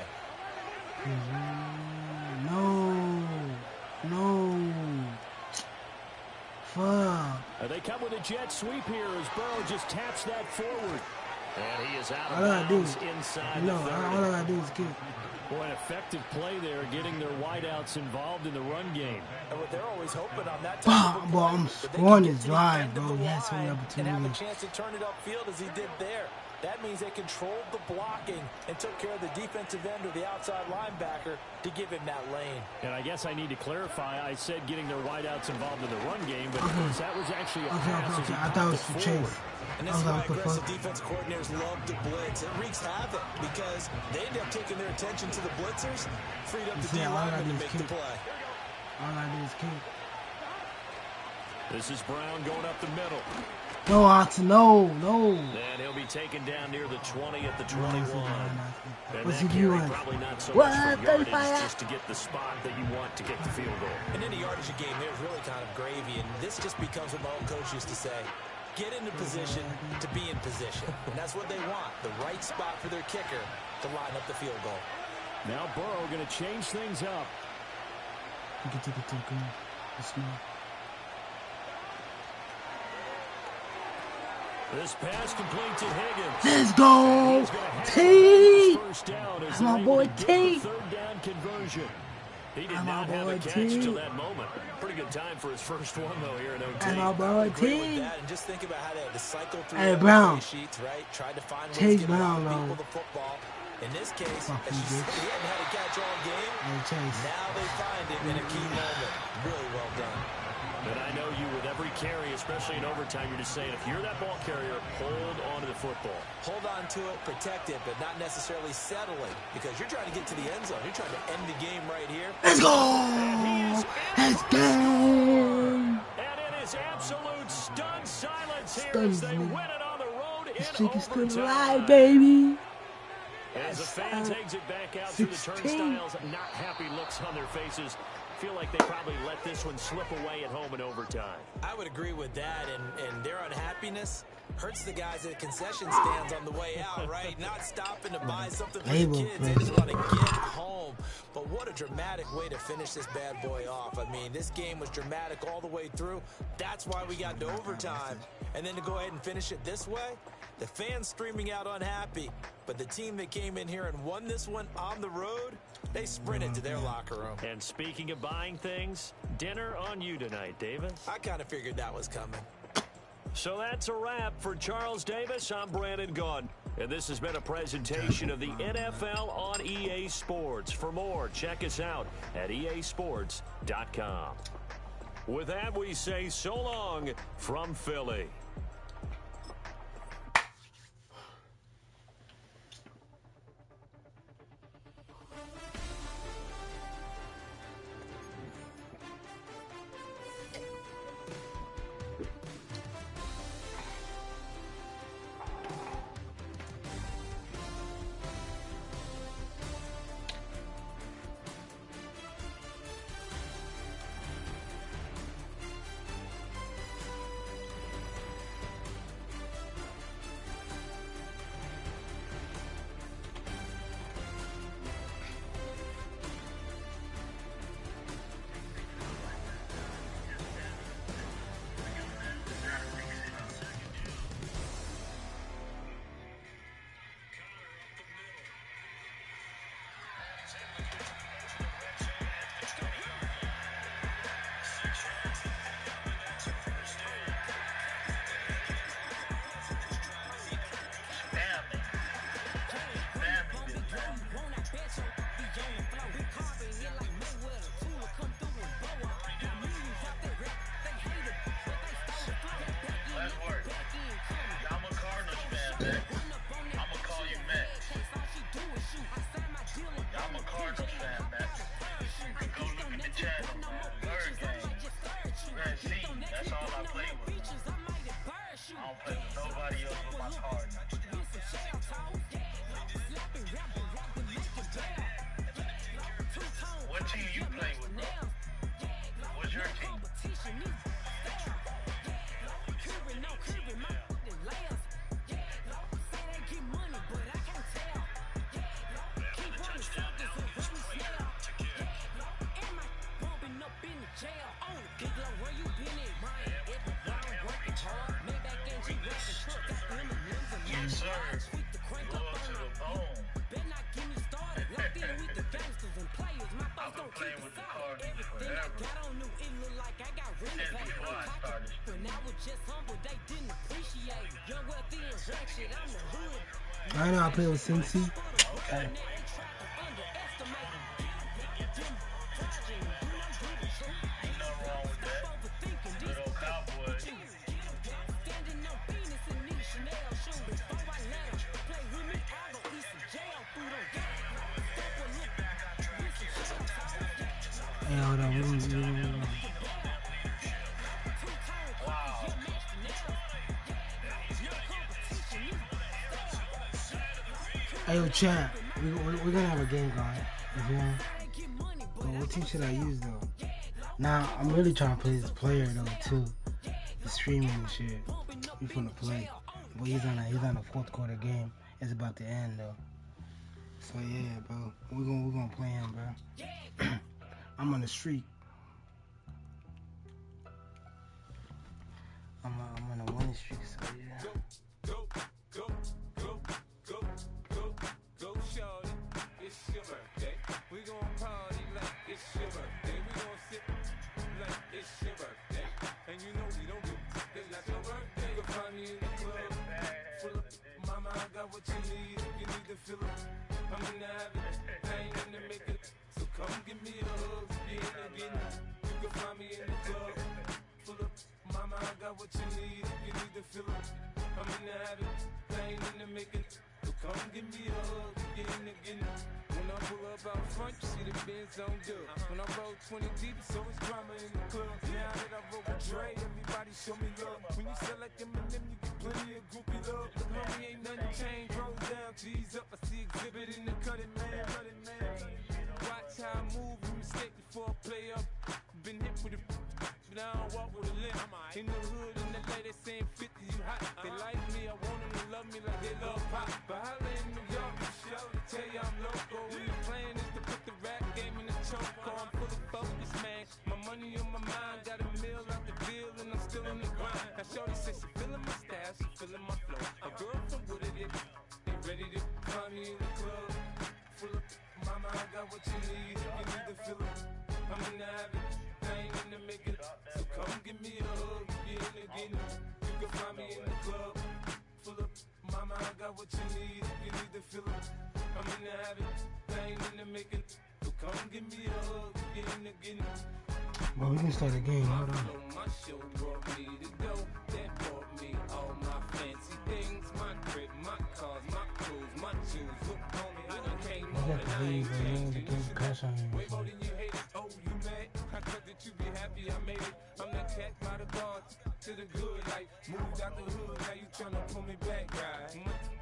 No. Fuck. They come with a jet sweep here as Burrow just taps that forward. And he is out All I of gotta do bounds is, inside no, the 30. all I gotta do is kick. Boy, an effective play there, getting their wideouts involved in the run game. And what they're always hoping on that Bah, type of bro, play, I'm that they scoring can this get to the drive, end of bro. the Yes, so many line and have a opportunities. chance to turn it upfield as he did there. That means they controlled the blocking and took care of the defensive end or the outside linebacker to give him that lane. And I guess I need to clarify, I said getting their wideouts involved in the run game, but of course that was actually a pass as he I thought it was popped for it Chase. forward. And I this was is why like, what the aggressive fuck? defensive coordinators love to blitz. It wreaks havoc because they end up taking their attention to the blitzers, freed up the D all I gotta lineman to do is make the kick. play. All I gotta do is kick. This is Brown going up the middle. No, Ox, no. And he'll be taken down near the 20 at the 21. And What's that he carry doing? probably not so What? much for yardage, 35? just to get the spot that you want to get the field goal. And in a yardage game, there's really kind of gravy, and this just becomes what my old coach used to say. Get into position to be in position. And that's what they want, the right spot for their kicker to line up the field goal. Now Burrow going to change things up. You can take it to the goal. It's small. This pass complete to Higgins. Let's go, He's gonna have T. first down as That's they're my able boy to get T. the third down conversion. He did That's my not have a boy catch T. till that moment. Pretty good time for his first one, though, here in OT. That's my boy Agree with T. that, and just think about how they had to cycle through Hey, the Brown. play sheets, right? Tried to find ways Chase to get a lot of Brown, people though. the football. In this case, Fuck as you, you said, bitch. he hadn't had a catch all game. Hey, Chase. Now they find him in a key moment. Really well done. And I know you, with every carry, especially in overtime, you're just saying, if you're that ball carrier, hold on to the football. Hold on to it, protect it, but not necessarily settling because you're trying to get to the end zone. You're trying to end the game right here. Let's go. Let's go. And it is absolute stunned silence here as they win it on the road in This chick is still overtime. alive, baby. As the fans exit back out 16. through the turnstiles, not happy looks on their faces. Feel like they probably let this one slip away at home in overtime. I would agree with that, and their unhappiness hurts the guys at concession stands on the way out, right? Not stopping to buy something for the kids. They just want to get home. But what a dramatic way to finish this bad boy off. I mean, this game was dramatic all the way through. That's why we got to overtime. And then to go ahead and finish it this way, The fans streaming out unhappy, but the team that came in here and won this one on the road, they sprinted to their locker room. And speaking of buying things, dinner on you tonight, Davis. I kind of figured that was coming. So that's a wrap for Charles Davis. I'm Brandon Gaudin, and this has been a presentation of the NFL on EA Sports. For more, check us out at easports.com. With that, we say so long from Philly. I know I play with Cincy. Okay. Hey, hold on. Hey, yo, chat. We're gonna have a game going. But what team should I use though? Now I'm really trying to play this player though too. He's streaming and shit. He's gonna play, but he's on a fourth quarter game. It's about to end though. So yeah, bro, we're gonna play him, bro. I'm on the streak. I'm on a winning streak, so yeah. What you need, if you need to fill up, I'm in the habit, I ain't in the make it, so come give me a hug, again, you can find me in the club, full up, mama, I got what you need, if you need to fill up, I'm in the habit, I ain't in the make it, so come give me a hug, again, when I pull up out front, you see the Benz on dub, when I roll 20 deep, so it's drama in the club, now that I roll with Dre, everybody show me love, when you sell like them and them, you get plenty of groupie love, but homie ain't nothing changed, roll down, G's up, I see exhibit in the cutting, man, watch how I move, you mistake before I play up, been hit with a but I don't walk with a limp, in the hood, in the LA, they saying 50, you hot, they like me, I want them to love me like they love pop, but holla in New York, you show, they tell you I'm loco, when the plan is to put the rap game in the choke, I'm fully focused, man, my money on my mind, got a meal out the deal, and I'm still in the grind, now shorty says she feeling my style, she feeling my flow, a girl from the feeling. I'm in the habit, I ain't in the making. So come give me a hug again. Well, we can start the game. Hold on. My show brought me to go. That brought me all my fancy things. My crib, my cars, my clothes, my shoes. Look, homie, I done came on and I ain't changed. And you should way more than you hate it. Oh, you mad? I thought that you be happy I made it. I'm that cat by the bar to the good life. Moved out the hood, now you tryna pull me back, right?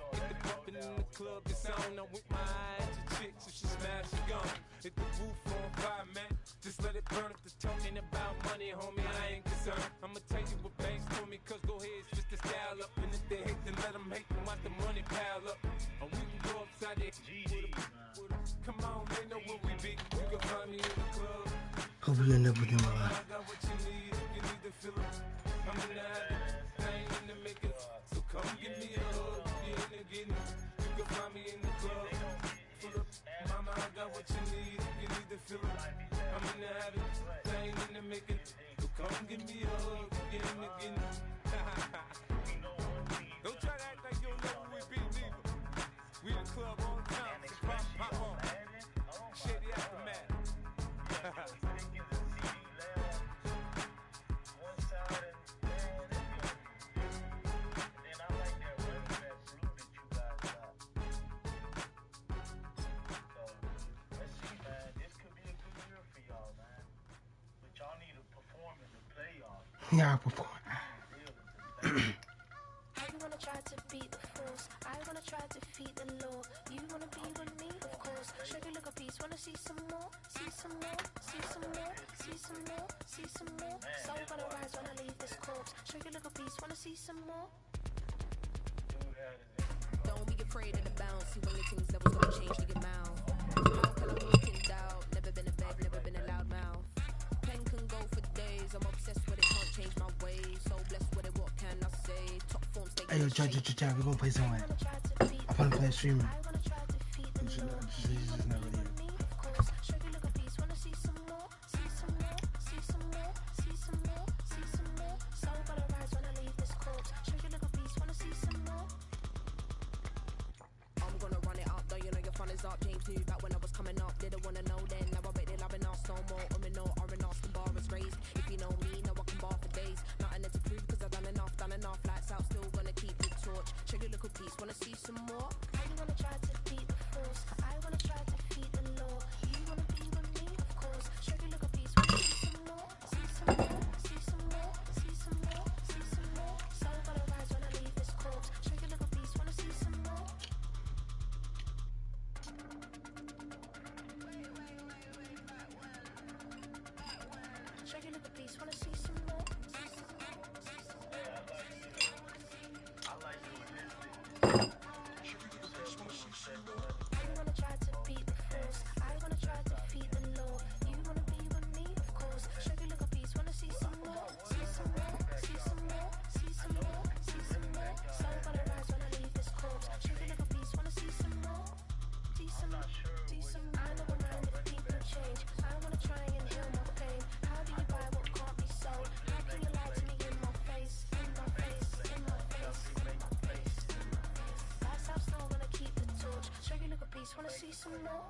Hit the bumpin' in the club, it's on. I'm with my eyes to chicks. If she smash, she gone. Hit the roof on fire, man. Just let it burn. If they're talking about money, homie, I ain't concerned. I'ma tell you what banks told me, cause go ahead, switch the style up. And if they hate, then let them hate, then watch the money pile up. And we can go upside there. Come on, they know where we be. You can find me in the club. Hope you end up with them I got what you need if you need the feeling. I'm in the habit, I ain't in the making. So come give me a hug, be in the getting. You can find me in the club. Full up, mama, I got what you need if you need the feeling. I'm in the habit, I ain't in the making. So come give me a hug, be in the getting. Don't try to act like you don't know who we be, neither. We the club all the time, so pop on. Shady aftermath. Yeah, I perform. I wanna try to beat the force. I wanna try to defeat the law. You wanna be with me, of course. Sugar look a piece, wanna see some more, see some more, see some more, see some more, see some more. Soul gonna rise when I leave this corpse. Sugar look a piece, wanna see some more. Don't be afraid of the bounce. See when the things that was gonna change to your mouth. How can I walk in doubt? Never been a beg, never been a loud mouth. Pen can go for days. I'm obsessed with it, can't change my ways. So blessed with it, what can I say? Top form stay. Hey, yo, chat, we're gonna play somewhere. I'm gonna play a streamer. This is not really it. Sugar look a piece, wanna see some more, see some more, see some more, see some more, see some more. Soul gonna rise when I leave this corpse. Sugar look a piece, wanna see some more. I'm gonna run it up, though you know your fun is up. James knew back when I was coming up, didn't wanna know then. Now I bet they're loving us no more. No R&R's, the bar is raised. If you know me, now I can bar for days. Nothing to prove, cause I've done enough. Lights out, still gonna keep the torch. Check your little piece, wanna see some more? I wanna try to beat the force. I wanna try to defeat the law. You wanna be with me, of course. Sugar look a piece, wanna see some more, see some more, see some more, see some more, see some more. Soul gonna rise when I leave this corpse. Sugar look a piece, wanna see some more. Sugar look a piece, wanna see some more. I wanna try to beat the force. I wanna try to defeat the law. You wanna be with me, of course. Sugar look a piece, wanna see some more, see some more, see some more, see some more, see some more. Soul gonna rise when I leave this corpse. Sugar look a piece, wanna see some more, see some, see some. I never mind if people change. I wanna try and heal my pain. How do you buy what can't be sold? How can you lie to me in my face, in my face, in my face, in my face? That's how still gonna keep the torch. Sugar look a piece, wanna see some more.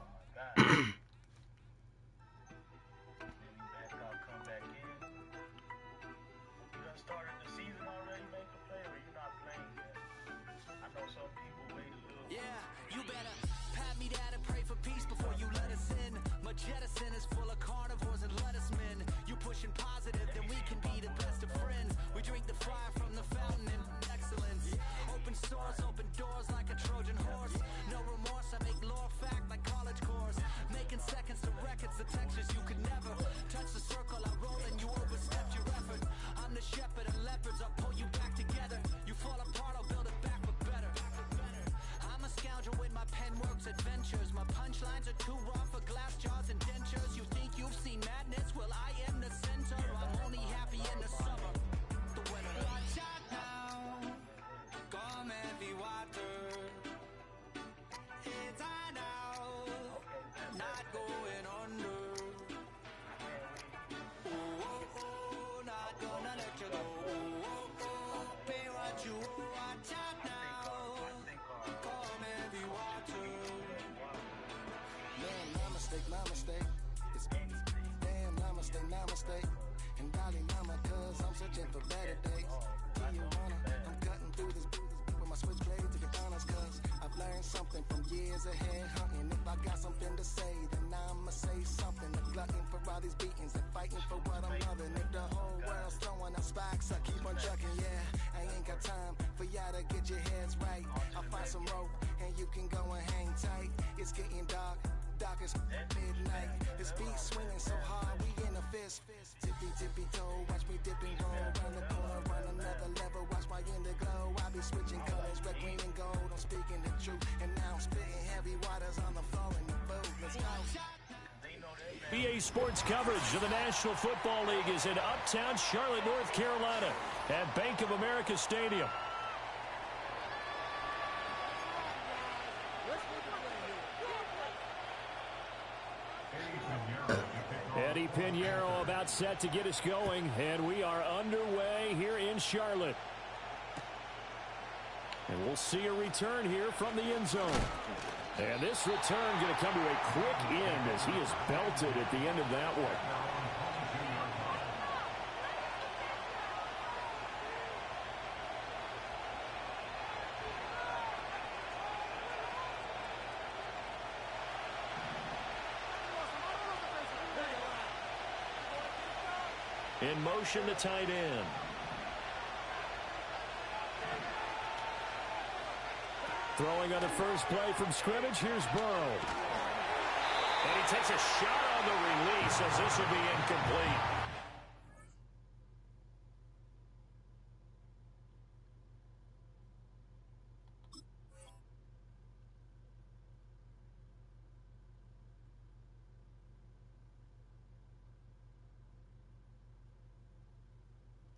Yeah, you better pat me down and pray for peace before you let us in. My jettison is full of carnivores and lettucemen. You pushing positive, then we can be the best of friends. We drink the fire from the fountain in excellence. Open source, open doors like a Trojan horse. No remorse, I make lore fact like college course. Making seconds to records, the textures you could never touch the circle I roll and you overstepped your effort. I'm the shepherd and leopards, I'll pull you back together. You fall apart, I'll build it back but better. I'm a scoundrel with my pen works adventures. My punchlines are too raw for glass jars and dentures. You think you've seen madness? Well, I am the center. I'm only happy in the summer. The winter. Watch out now. some rope, and you can go and hang tight. It's getting dark, dark as midnight. This beat swinging so hard, we in a fist. Tippy, tippy toe, watch me dip and roll. Round the corner, run another level, watch my indigo. I be switching colors, red, green, and gold. I'm speaking the truth, and now I'm spitting heavy waters on the floor in the booth. Let's go. BA Sports coverage of the National Football League is in uptown Charlotte, North Carolina at Bank of America Stadium. Eddie Pinheiro about set to get us going, and we are underway here in Charlotte. And we'll see a return here from the end zone. And this return going to come to a quick end as he is belted at the end of that one. In motion, the tight end. Throwing on the first play from scrimmage, here's Burrow. And he takes a shot on the release as this will be incomplete.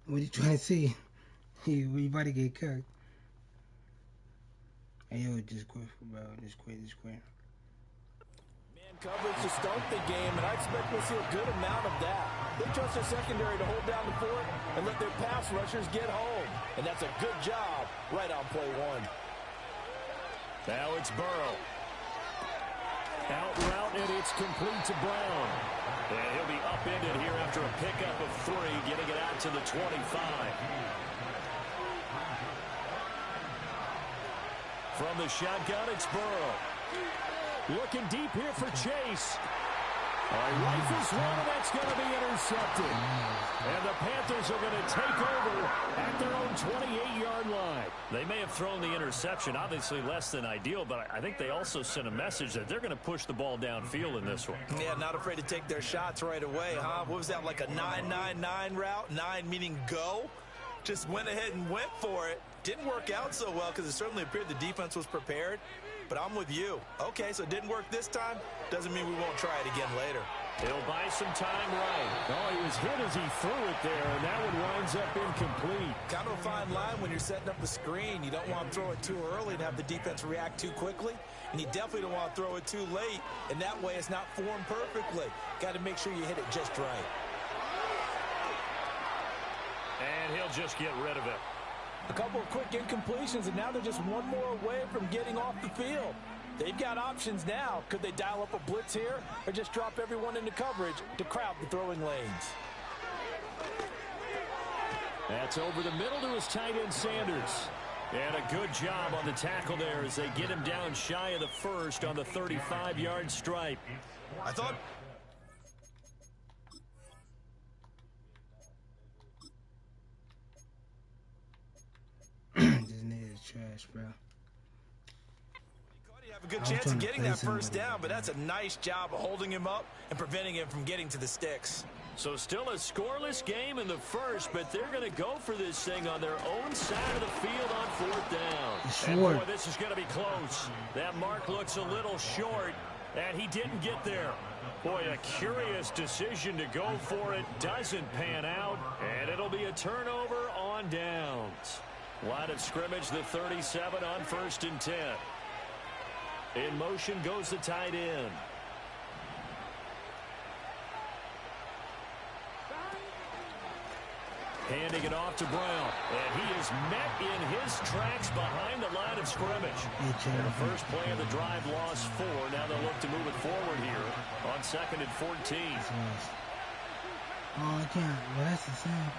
What are you trying to see? You about to get cooked. Hey, yo, just quit, bro. Just quit. Man coverage to start the game, and I expect we'll see a good amount of that. They trust their secondary to hold down the fort and let their pass rushers get home. And that's a good job right on play one. Now it's Burrow. Out route, and it's complete to Brown. And he'll be upended here after a pickup of 3, getting it out to the 25. From the shotgun, it's Burrow. Looking deep here for Chase. Rifles one, and that's going to be intercepted. And the Panthers are going to take over at their own 28-yard line. They may have thrown the interception, obviously less than ideal, but I think they also sent a message that they're going to push the ball downfield in this one. Yeah, not afraid to take their shots right away, huh? What was that, like a 9-9-9 route? 9 meaning go? Just went ahead and went for it. Didn't work out so well because it certainly appeared the defense was prepared. But I'm with you. Okay, so it didn't work this time. Doesn't mean we won't try it again later. He'll buy some time right. Oh, he was hit as he threw it there, and that one winds up incomplete. Kind of a fine line when you're setting up the screen. You don't want to throw it too early and have the defense react too quickly. And you definitely don't want to throw it too late, and that way it's not formed perfectly. Got to make sure you hit it just right. And he'll just get rid of it. A couple of quick incompletions, and now they're just one more away from getting off the field. They've got options now. Could they dial up a blitz here or just drop everyone into coverage to crowd the throwing lanes? That's over the middle to his tight end, Sanders. And a good job on the tackle there as they get him down shy of the first on the 35-yard stripe. I thought... This nigga's trash, bro. You have a good chance of getting that first down, but that's a nice job of holding him up and preventing him from getting to the sticks. So still a scoreless game in the first, but they're going to go for this thing on their own side of the field on 4th down. And boy, this is going to be close. That mark looks a little short, and he didn't get there. Boy, a curious decision to go for it. Doesn't pan out, and it'll be a turnover on downs. Line of scrimmage, the 37 on 1st and 10. In motion goes the tight end. Handing it off to Brown. And he is met in his tracks behind the line of scrimmage. And the first play of the drive lost 4. Now they'll look to move it forward here on 2nd and 14. Oh, I can't. Well, that's the same.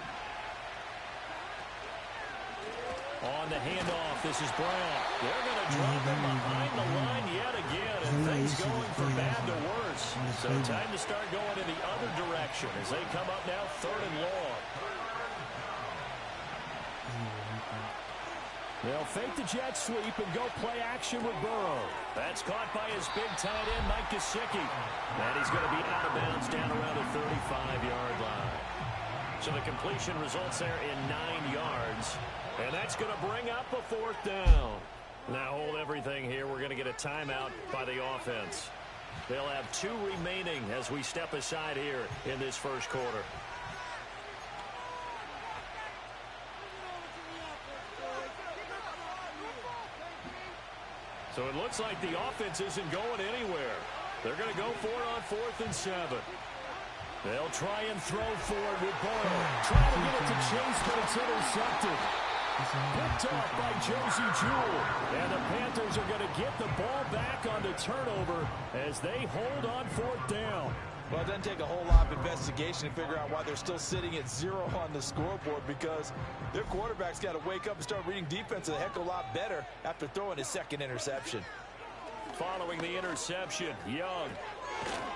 On the handoff, this is Brown. They're going to drop him behind the line yet again, and things going from bad to worse. So time to start going in the other direction as they come up now 3rd and long. They'll fake the jet sweep and go play action with Burrow. That's caught by his big tight end, Mike Gesicki. And he's going to be out of bounds down around the 35-yard line. So the completion results there in 9 yards. And that's going to bring up a 4th down. Now hold everything here. We're going to get a timeout by the offense. They'll have 2 remaining as we step aside here in this first quarter. So it looks like the offense isn't going anywhere. They're going to go for it on 4th and 7. They'll try and throw for it with Burrow. Trying to get it to Chase, but it's intercepted. Picked off by Josie Jewell. And the Panthers are going to get the ball back on the turnover as they hold on 4th down. Well, it doesn't take a whole lot of investigation to figure out why they're still sitting at 0 on the scoreboard, because their quarterback's got to wake up and start reading defense a heck of a lot better after throwing his 2nd interception. Following the interception, Young.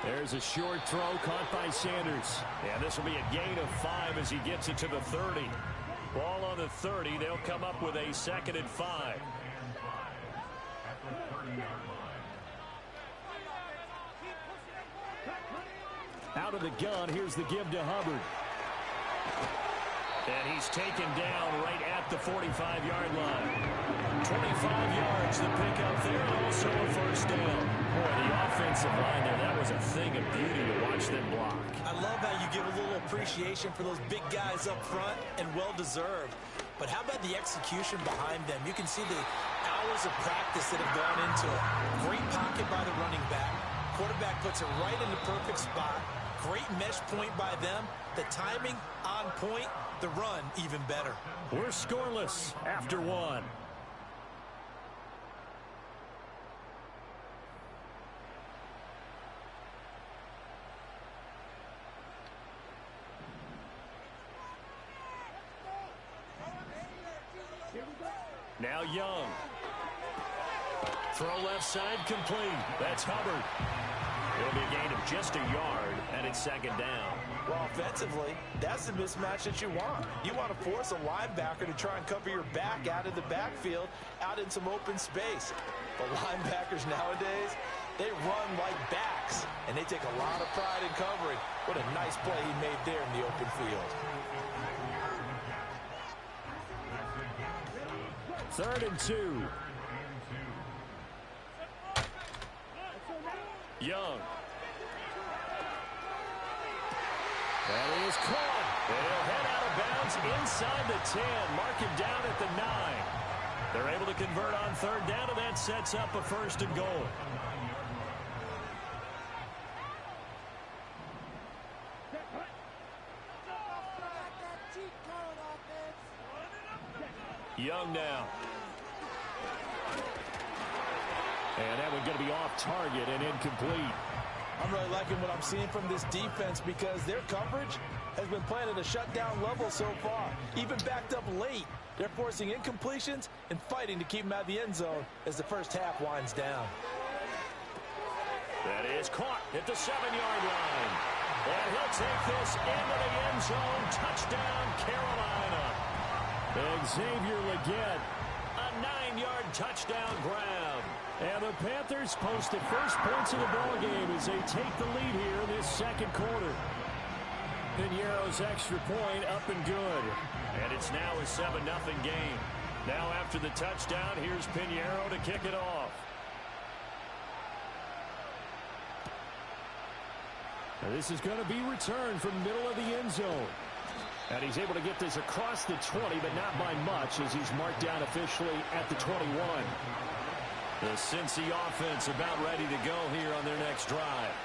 There's a short throw caught by Sanders. And this will be a gain of 5 as he gets it to the 30. Ball on the 30. They'll come up with a 2nd and 5. Out of the gun, here's the give to Hubbard. And he's taken down right at the 45-yard line. 25 yards to pick up there, and also a 1st down. Boy, the offensive line there, that was a thing of beauty to watch them block. I love how you give a little appreciation for those big guys up front, and well-deserved. But how about the execution behind them? You can see the hours of practice that have gone into it. Great pocket by the running back. Quarterback puts it right in the perfect spot. Great mesh point by them. The timing on point. The run even better. We're scoreless after 1. Now Young. Throw left side complete. That's Hubbard. It'll be a gain of just a yard, and it's 2nd down. Well, offensively, that's the mismatch that you want. You want to force a linebacker to try and cover your back out of the backfield, out in some open space. But linebackers nowadays, they run like backs, and they take a lot of pride in covering. What a nice play he made there in the open field. 3rd and 2. Young. That is caught. They'll head out of bounds inside the 10. Mark him down at the 9. They're able to convert on 3rd down, and that sets up a 1st and goal. Young now. And that one's going to be off target and incomplete. I'm really liking what I'm seeing from this defense, because their coverage has been playing at a shutdown level so far. Even backed up late, they're forcing incompletions and fighting to keep them out of the end zone as the first half winds down. That is caught at the 7-yard line. And he'll take this into the end zone. Touchdown, Carolina. Xavier Legette. A 9-yard touchdown grab. And the Panthers post the first points of the ball game as they take the lead here in this 2nd quarter. Piñeiro's extra point up and good. And it's now a 7-0 game. Now after the touchdown, here's Piñeiro to kick it off. And this is going to be returned from the middle of the end zone. And he's able to get this across the 20, but not by much, as he's marked down officially at the 21. The Cincy offense about ready to go here on their next drive.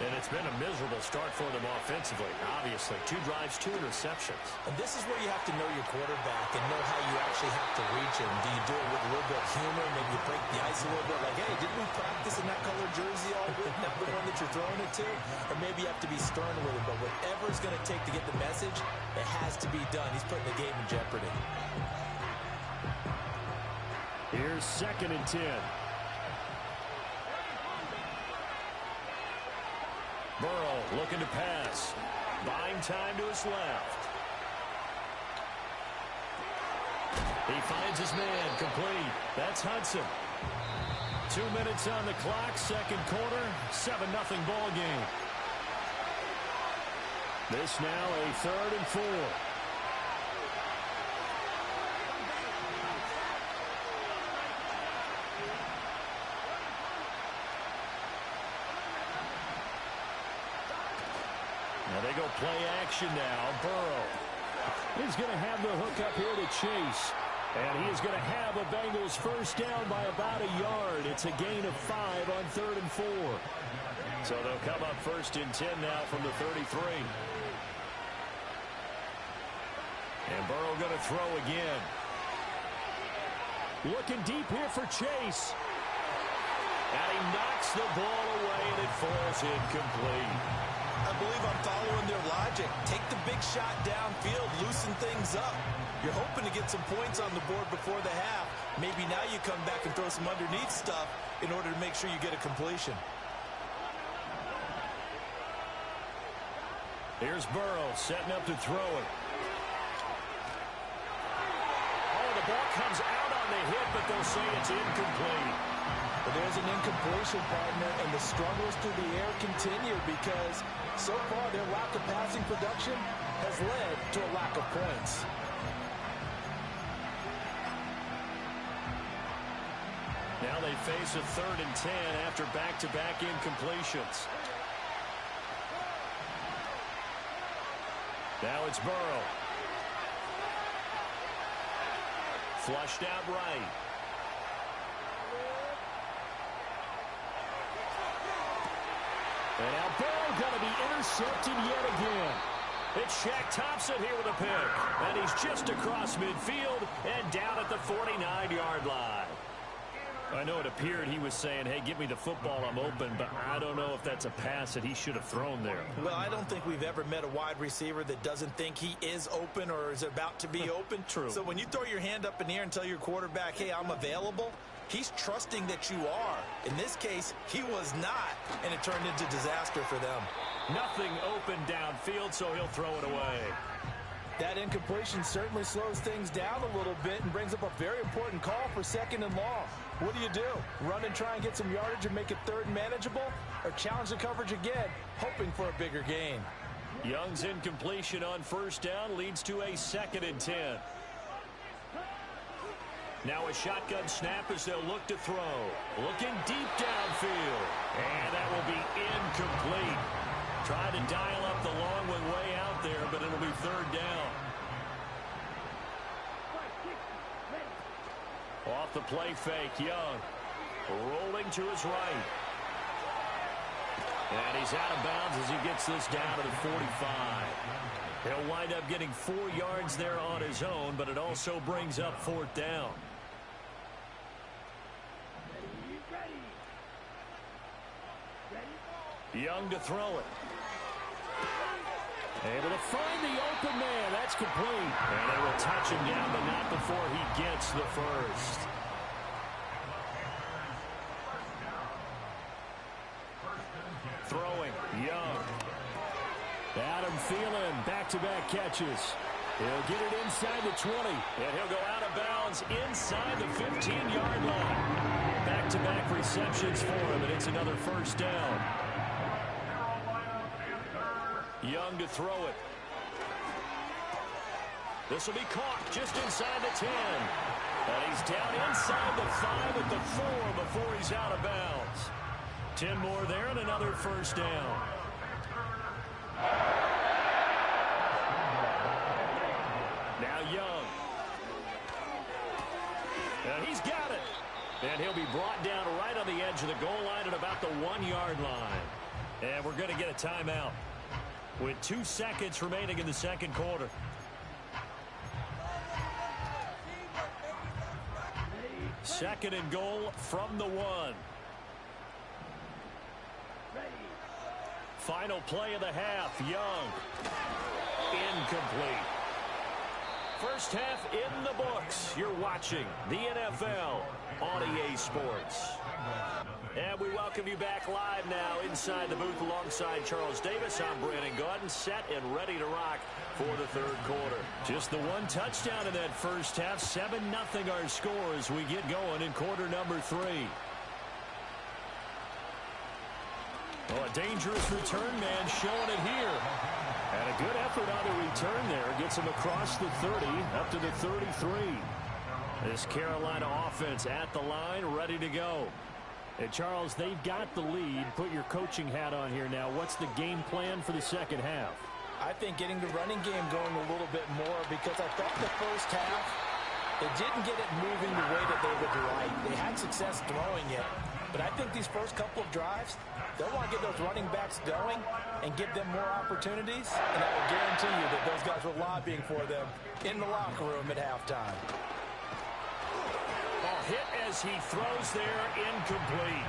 And it's been a miserable start for them offensively. Obviously, 2 drives, 2 interceptions. And this is where you have to know your quarterback and know how you actually have to reach him. Do you do it with a little bit of humor? Maybe you break the ice a little bit, like, hey, didn't we practice in that color jersey all week? Not the one that you're throwing it to? Or maybe you have to be stern with him. But whatever it's going to take to get the message, it has to be done. He's putting the game in jeopardy. Here's 2nd and 10. Burrow looking to pass. Buying time to his left. He finds his man, complete. That's Hudson. 2 minutes on the clock, second quarter, 7-0 ball game. This now a 3rd and 4. Now they go play action now. Burrow. He's going to have the hook up here to Chase. And he is going to have a Bengals first down by about a yard. It's a gain of 5 on 3rd and 4. So they'll come up 1st and 10 now from the 33. And Burrow going to throw again. Looking deep here for Chase. And he knocks the ball away, and it falls incomplete. I believe I'm following their logic. Take the big shot downfield, loosen things up. You're hoping to get some points on the board before the half. Maybe now you come back and throw some underneath stuff in order to make sure you get a completion. Here's Burrow setting up to throw it. Oh, the ball comes out on the hit, but they'll say it's incomplete. But there's an incompletion, partner, and the struggles through the air continue because so far their lack of passing production has led to a lack of points. Now they face a 3rd and 10 after back-to-back incompletions. Now it's Burrow. Flushed out right. And now Burrow going to be intercepted yet again. It's Shaq Thompson here with a pick. And he's just across midfield and down at the 49-yard line. I know it appeared he was saying, hey, give me the football, I'm open, but I don't know if that's a pass that he should have thrown there. Well, I don't think we've ever met a wide receiver that doesn't think he is open or is about to be open. True. So when you throw your hand up in the air and tell your quarterback, hey, I'm available, he's trusting that you are. In this case, he was not, and it turned into disaster for them. Nothing open downfield, so he'll throw it away. That incompletion certainly slows things down a little bit and brings up a very important call for 2nd and long. What do? Run and try and get some yardage and make it 3rd and manageable? Or challenge the coverage again, hoping for a bigger gain? Young's incompletion on 1st down leads to a 2nd and 10. Now a shotgun snap as they'll look to throw. Looking deep downfield. And that will be incomplete. Tried to dial up the long one way out there, but it'll be 3rd down. Off the play fake, Young. Rolling to his right. And he's out of bounds as he gets this down to the 45. He'll wind up getting 4 yards there on his own, but it also brings up 4th down. Young to throw it. Able to find the open man. That's complete. And they will touch him down, but not before he gets the first. Throwing. Young. Adam Thielen. Back-to-back catches. He'll get it inside the 20. And he'll go out of bounds inside the 15-yard line. Back-to-back receptions for him, and it's another 1st down. Young to throw it. This will be caught just inside the 10. And he's down inside the 5 at the 4 before he's out of bounds. 10 more there and another 1st down. Now Young. And he's got it. And he'll be brought down right on the edge of the goal line at about the 1-yard line. And we're going to get a timeout with 2 seconds remaining in the 2nd quarter. Second and goal from the 1. Final play of the half. Young. Incomplete. First half in the books. You're watching the NFL on EA Sports. And we welcome you back live now inside the booth alongside Charles Davis. I'm Brandon Gaudin, set and ready to rock for the third quarter. Just the one touchdown in that first half. 7-0 our score as we get going in quarter number 3. Oh, a dangerous return man showing it here. And a good effort on the return there. Gets him across the 30 up to the 33. This Carolina offense at the line, ready to go. And Charles, they've got the lead. Put your coaching hat on here now. What's the game plan for the second half? I think getting the running game going a little bit more, because I thought the first half, they didn't get it moving the way that they would like. They had success throwing it. But I think these first couple of drives, they'll want to get those running backs going and give them more opportunities. And I will guarantee you that those guys were lobbying for them in the locker room at halftime. Hit as he throws there, incomplete.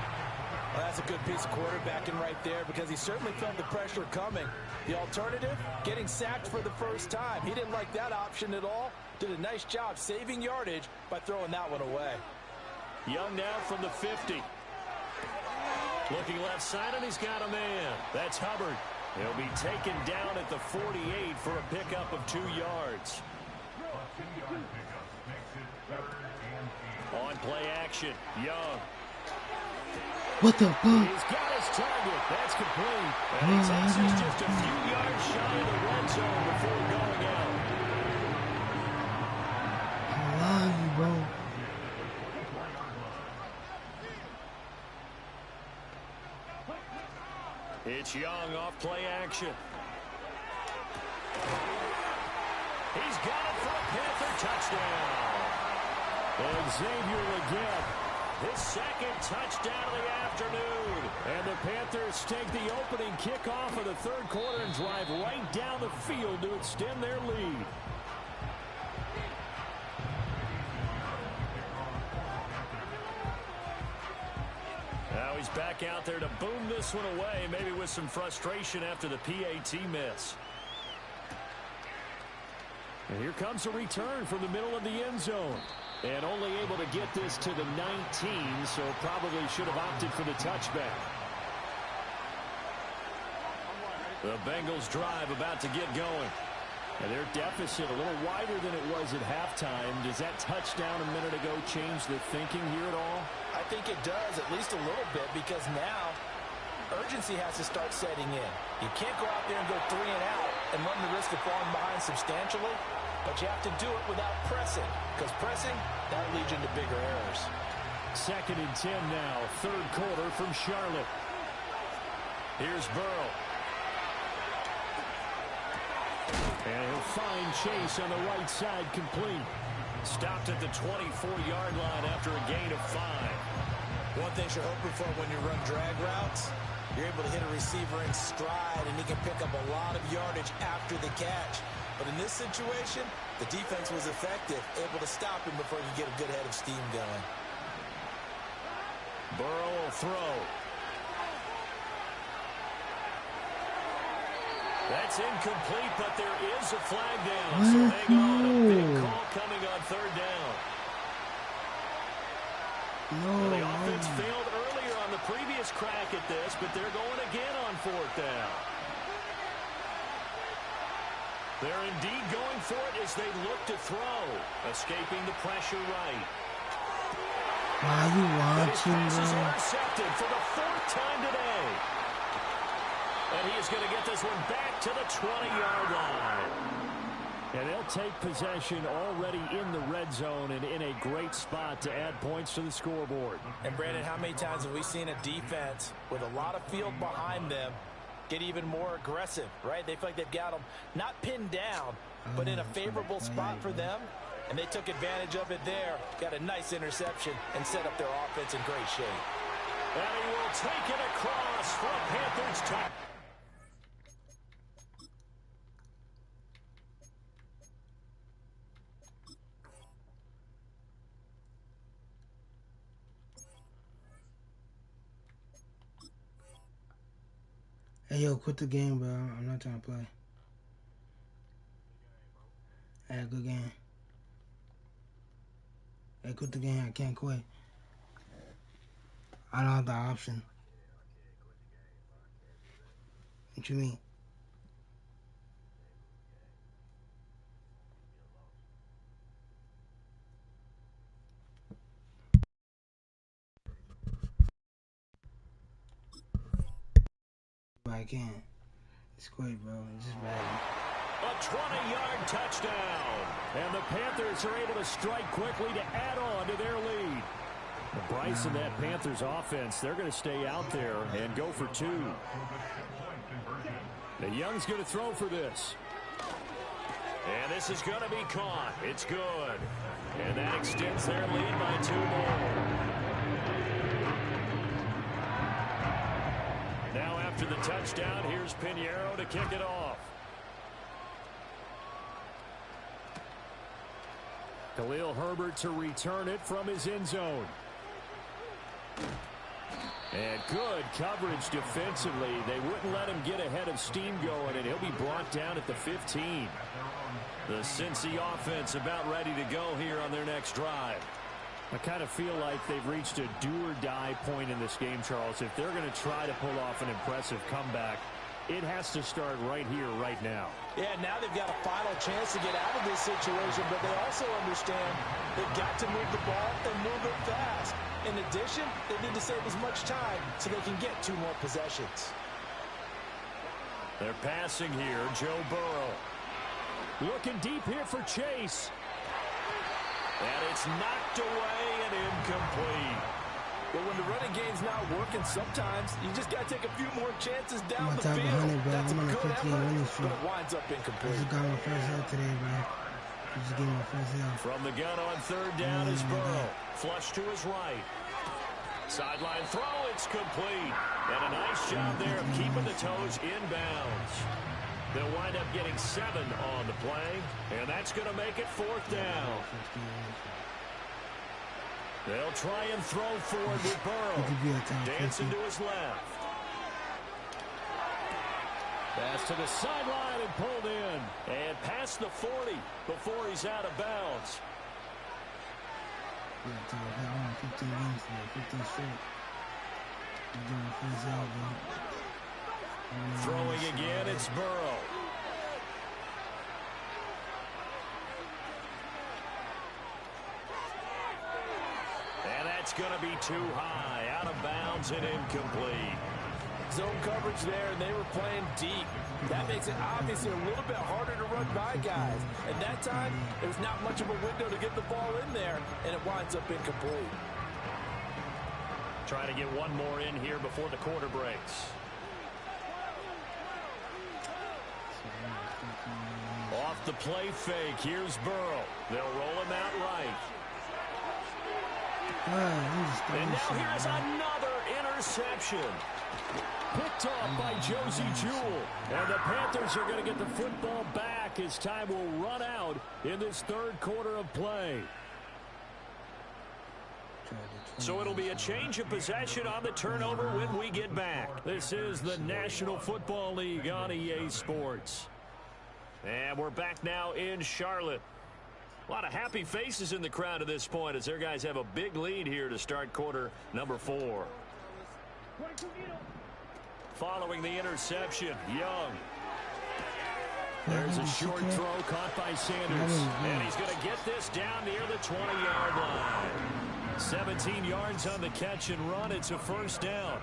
Well, that's a good piece of quarterbacking right there, because he certainly felt the pressure coming. The alternative, getting sacked for the first time. He didn't like that option at all. Did a nice job saving yardage by throwing that one away. Young now from the 50. Looking left side, and he's got a man. That's Hubbard. He'll be taken down at the 48 for a pickup of 2 yards. On play action, Young. What the fuck? He's got his target. That's complete. And he takes us just a few yards shy of the red zone before going out. I love you, bro. It's Young off play action. He's got it for a Panther touchdown. And Xavier Legette, his second touchdown of the afternoon. And the Panthers take the opening kickoff of the third quarter and drive right down the field to extend their lead. Now he's back out there to boom this one away, maybe with some frustration after the PAT miss. And here comes a return from the middle of the end zone. And only able to get this to the 19, so probably should have opted for the touchback. The Bengals drive about to get going. And their deficit a little wider than it was at halftime. Does that touchdown a minute ago change the thinking here at all? I think it does, at least a little bit, because now urgency has to start setting in. You can't go out there and go 3 and out and run the risk of falling behind substantially. But you have to do it without pressing, because pressing, that leads you into bigger errors. 2nd and 10 now, third quarter from Charlotte. Here's Burrow. And he'll find Chase on the right side, complete. Stopped at the 24-yard line after a gain of 5. One thing you're hoping for when you run drag routes, you're able to hit a receiver in stride, and he can pick up a lot of yardage after the catch. But in this situation, the defense was effective, able to stop him before you get a good head of steam going. Burrow will throw. That's incomplete, but there is a flag down. So hang on, a big call coming on third down. Well, the offense failed earlier on the previous crack at this, but they're going again on 4th down. They're indeed going for it as they look to throw. Escaping the pressure right. Why are you watching, His pass is bro? intercepted for the 4th time today. And he is going to get this one back to the 20-yard line. And they'll take possession already in the red zone and in a great spot to add points to the scoreboard. And, Brandon, how many times have we seen a defense with a lot of field behind them get even more aggressive, right? They feel like they've got them not pinned down, but in a favorable spot for them. And they took advantage of it there, got a nice interception, and set up their offense in great shape. And he will take it across for a Panthers touchdown. Hey, yo, quit the game, bro. I'm not trying to play. Hey, good game. Hey, quit the game. I can't quit. I don't have the option. What you mean? But I can't. It's great, bro. It's just bad. A 20-yard touchdown. And the Panthers are able to strike quickly to add on to their lead. Bryce and that Panthers offense, they're going to stay out there and go for two. The Young's going to throw for this. And this is going to be caught. It's good. And that extends their lead by 2 more. Now after the touchdown, here's Pinheiro to kick it off. Khalil Herbert to return it from his end zone. And good coverage defensively. They wouldn't let him get ahead of steam going, and he'll be brought down at the 15. The Cincy offense about ready to go here on their next drive. I kind of feel like they've reached a do-or-die point in this game, Charles. If they're going to try to pull off an impressive comeback, it has to start right here, right now. Yeah, now they've got a final chance to get out of this situation, but they also understand they've got to move the ball and move it fast. In addition, they need to save as much time so they can get 2 more possessions. They're passing here, Joe Burrow. Looking deep here for Chase. And it's knocked away and incomplete. But when the running game's not working, sometimes you just got to take a few more chances down I'm the top field. 100, bro. That's I'm a on a good 15 effort, running but streak. it winds up I incomplete. just got my first out today, bro. I just gave my first out. From the gun on 3rd down is Burrow. Flush to his right. Sideline throw, it's complete. And a nice job there of keeping the toes inbounds. They'll wind up getting 7 on the play, and that's going to make it 4th down. They'll try and throw forward with Burrow. Dancing to his left. Pass to the sideline and pulled in. And past the 40 before he's out of bounds. Yeah, I won 15 games today, 15 straight. I'm doing my first out, bro. Throwing again, it's Burrow. And that's going to be too high, out of bounds and incomplete. Zone coverage there, and they were playing deep. That makes it obviously a little bit harder to run by guys. And that time, there's not much of a window to get the ball in there, and it winds up incomplete. Trying to get one more in here before the quarter breaks. Off the play fake, here's Burrow. They'll roll him out right. And now here's another interception. Picked off by Josie Jewell. And the Panthers are going to get the football back as time will run out in this 3rd quarter of play. So it'll be a change of possession on the turnover when we get back. This is the National Football League on EA Sports. And we're back now in Charlotte. A lot of happy faces in the crowd at this point as their guys have a big lead here to start quarter number 4. Following the interception, Young. There's a short throw caught by Sanders. And he's going to get this down near the 20-yard line. 17 yards on the catch and run. It's a 1st down.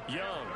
Young.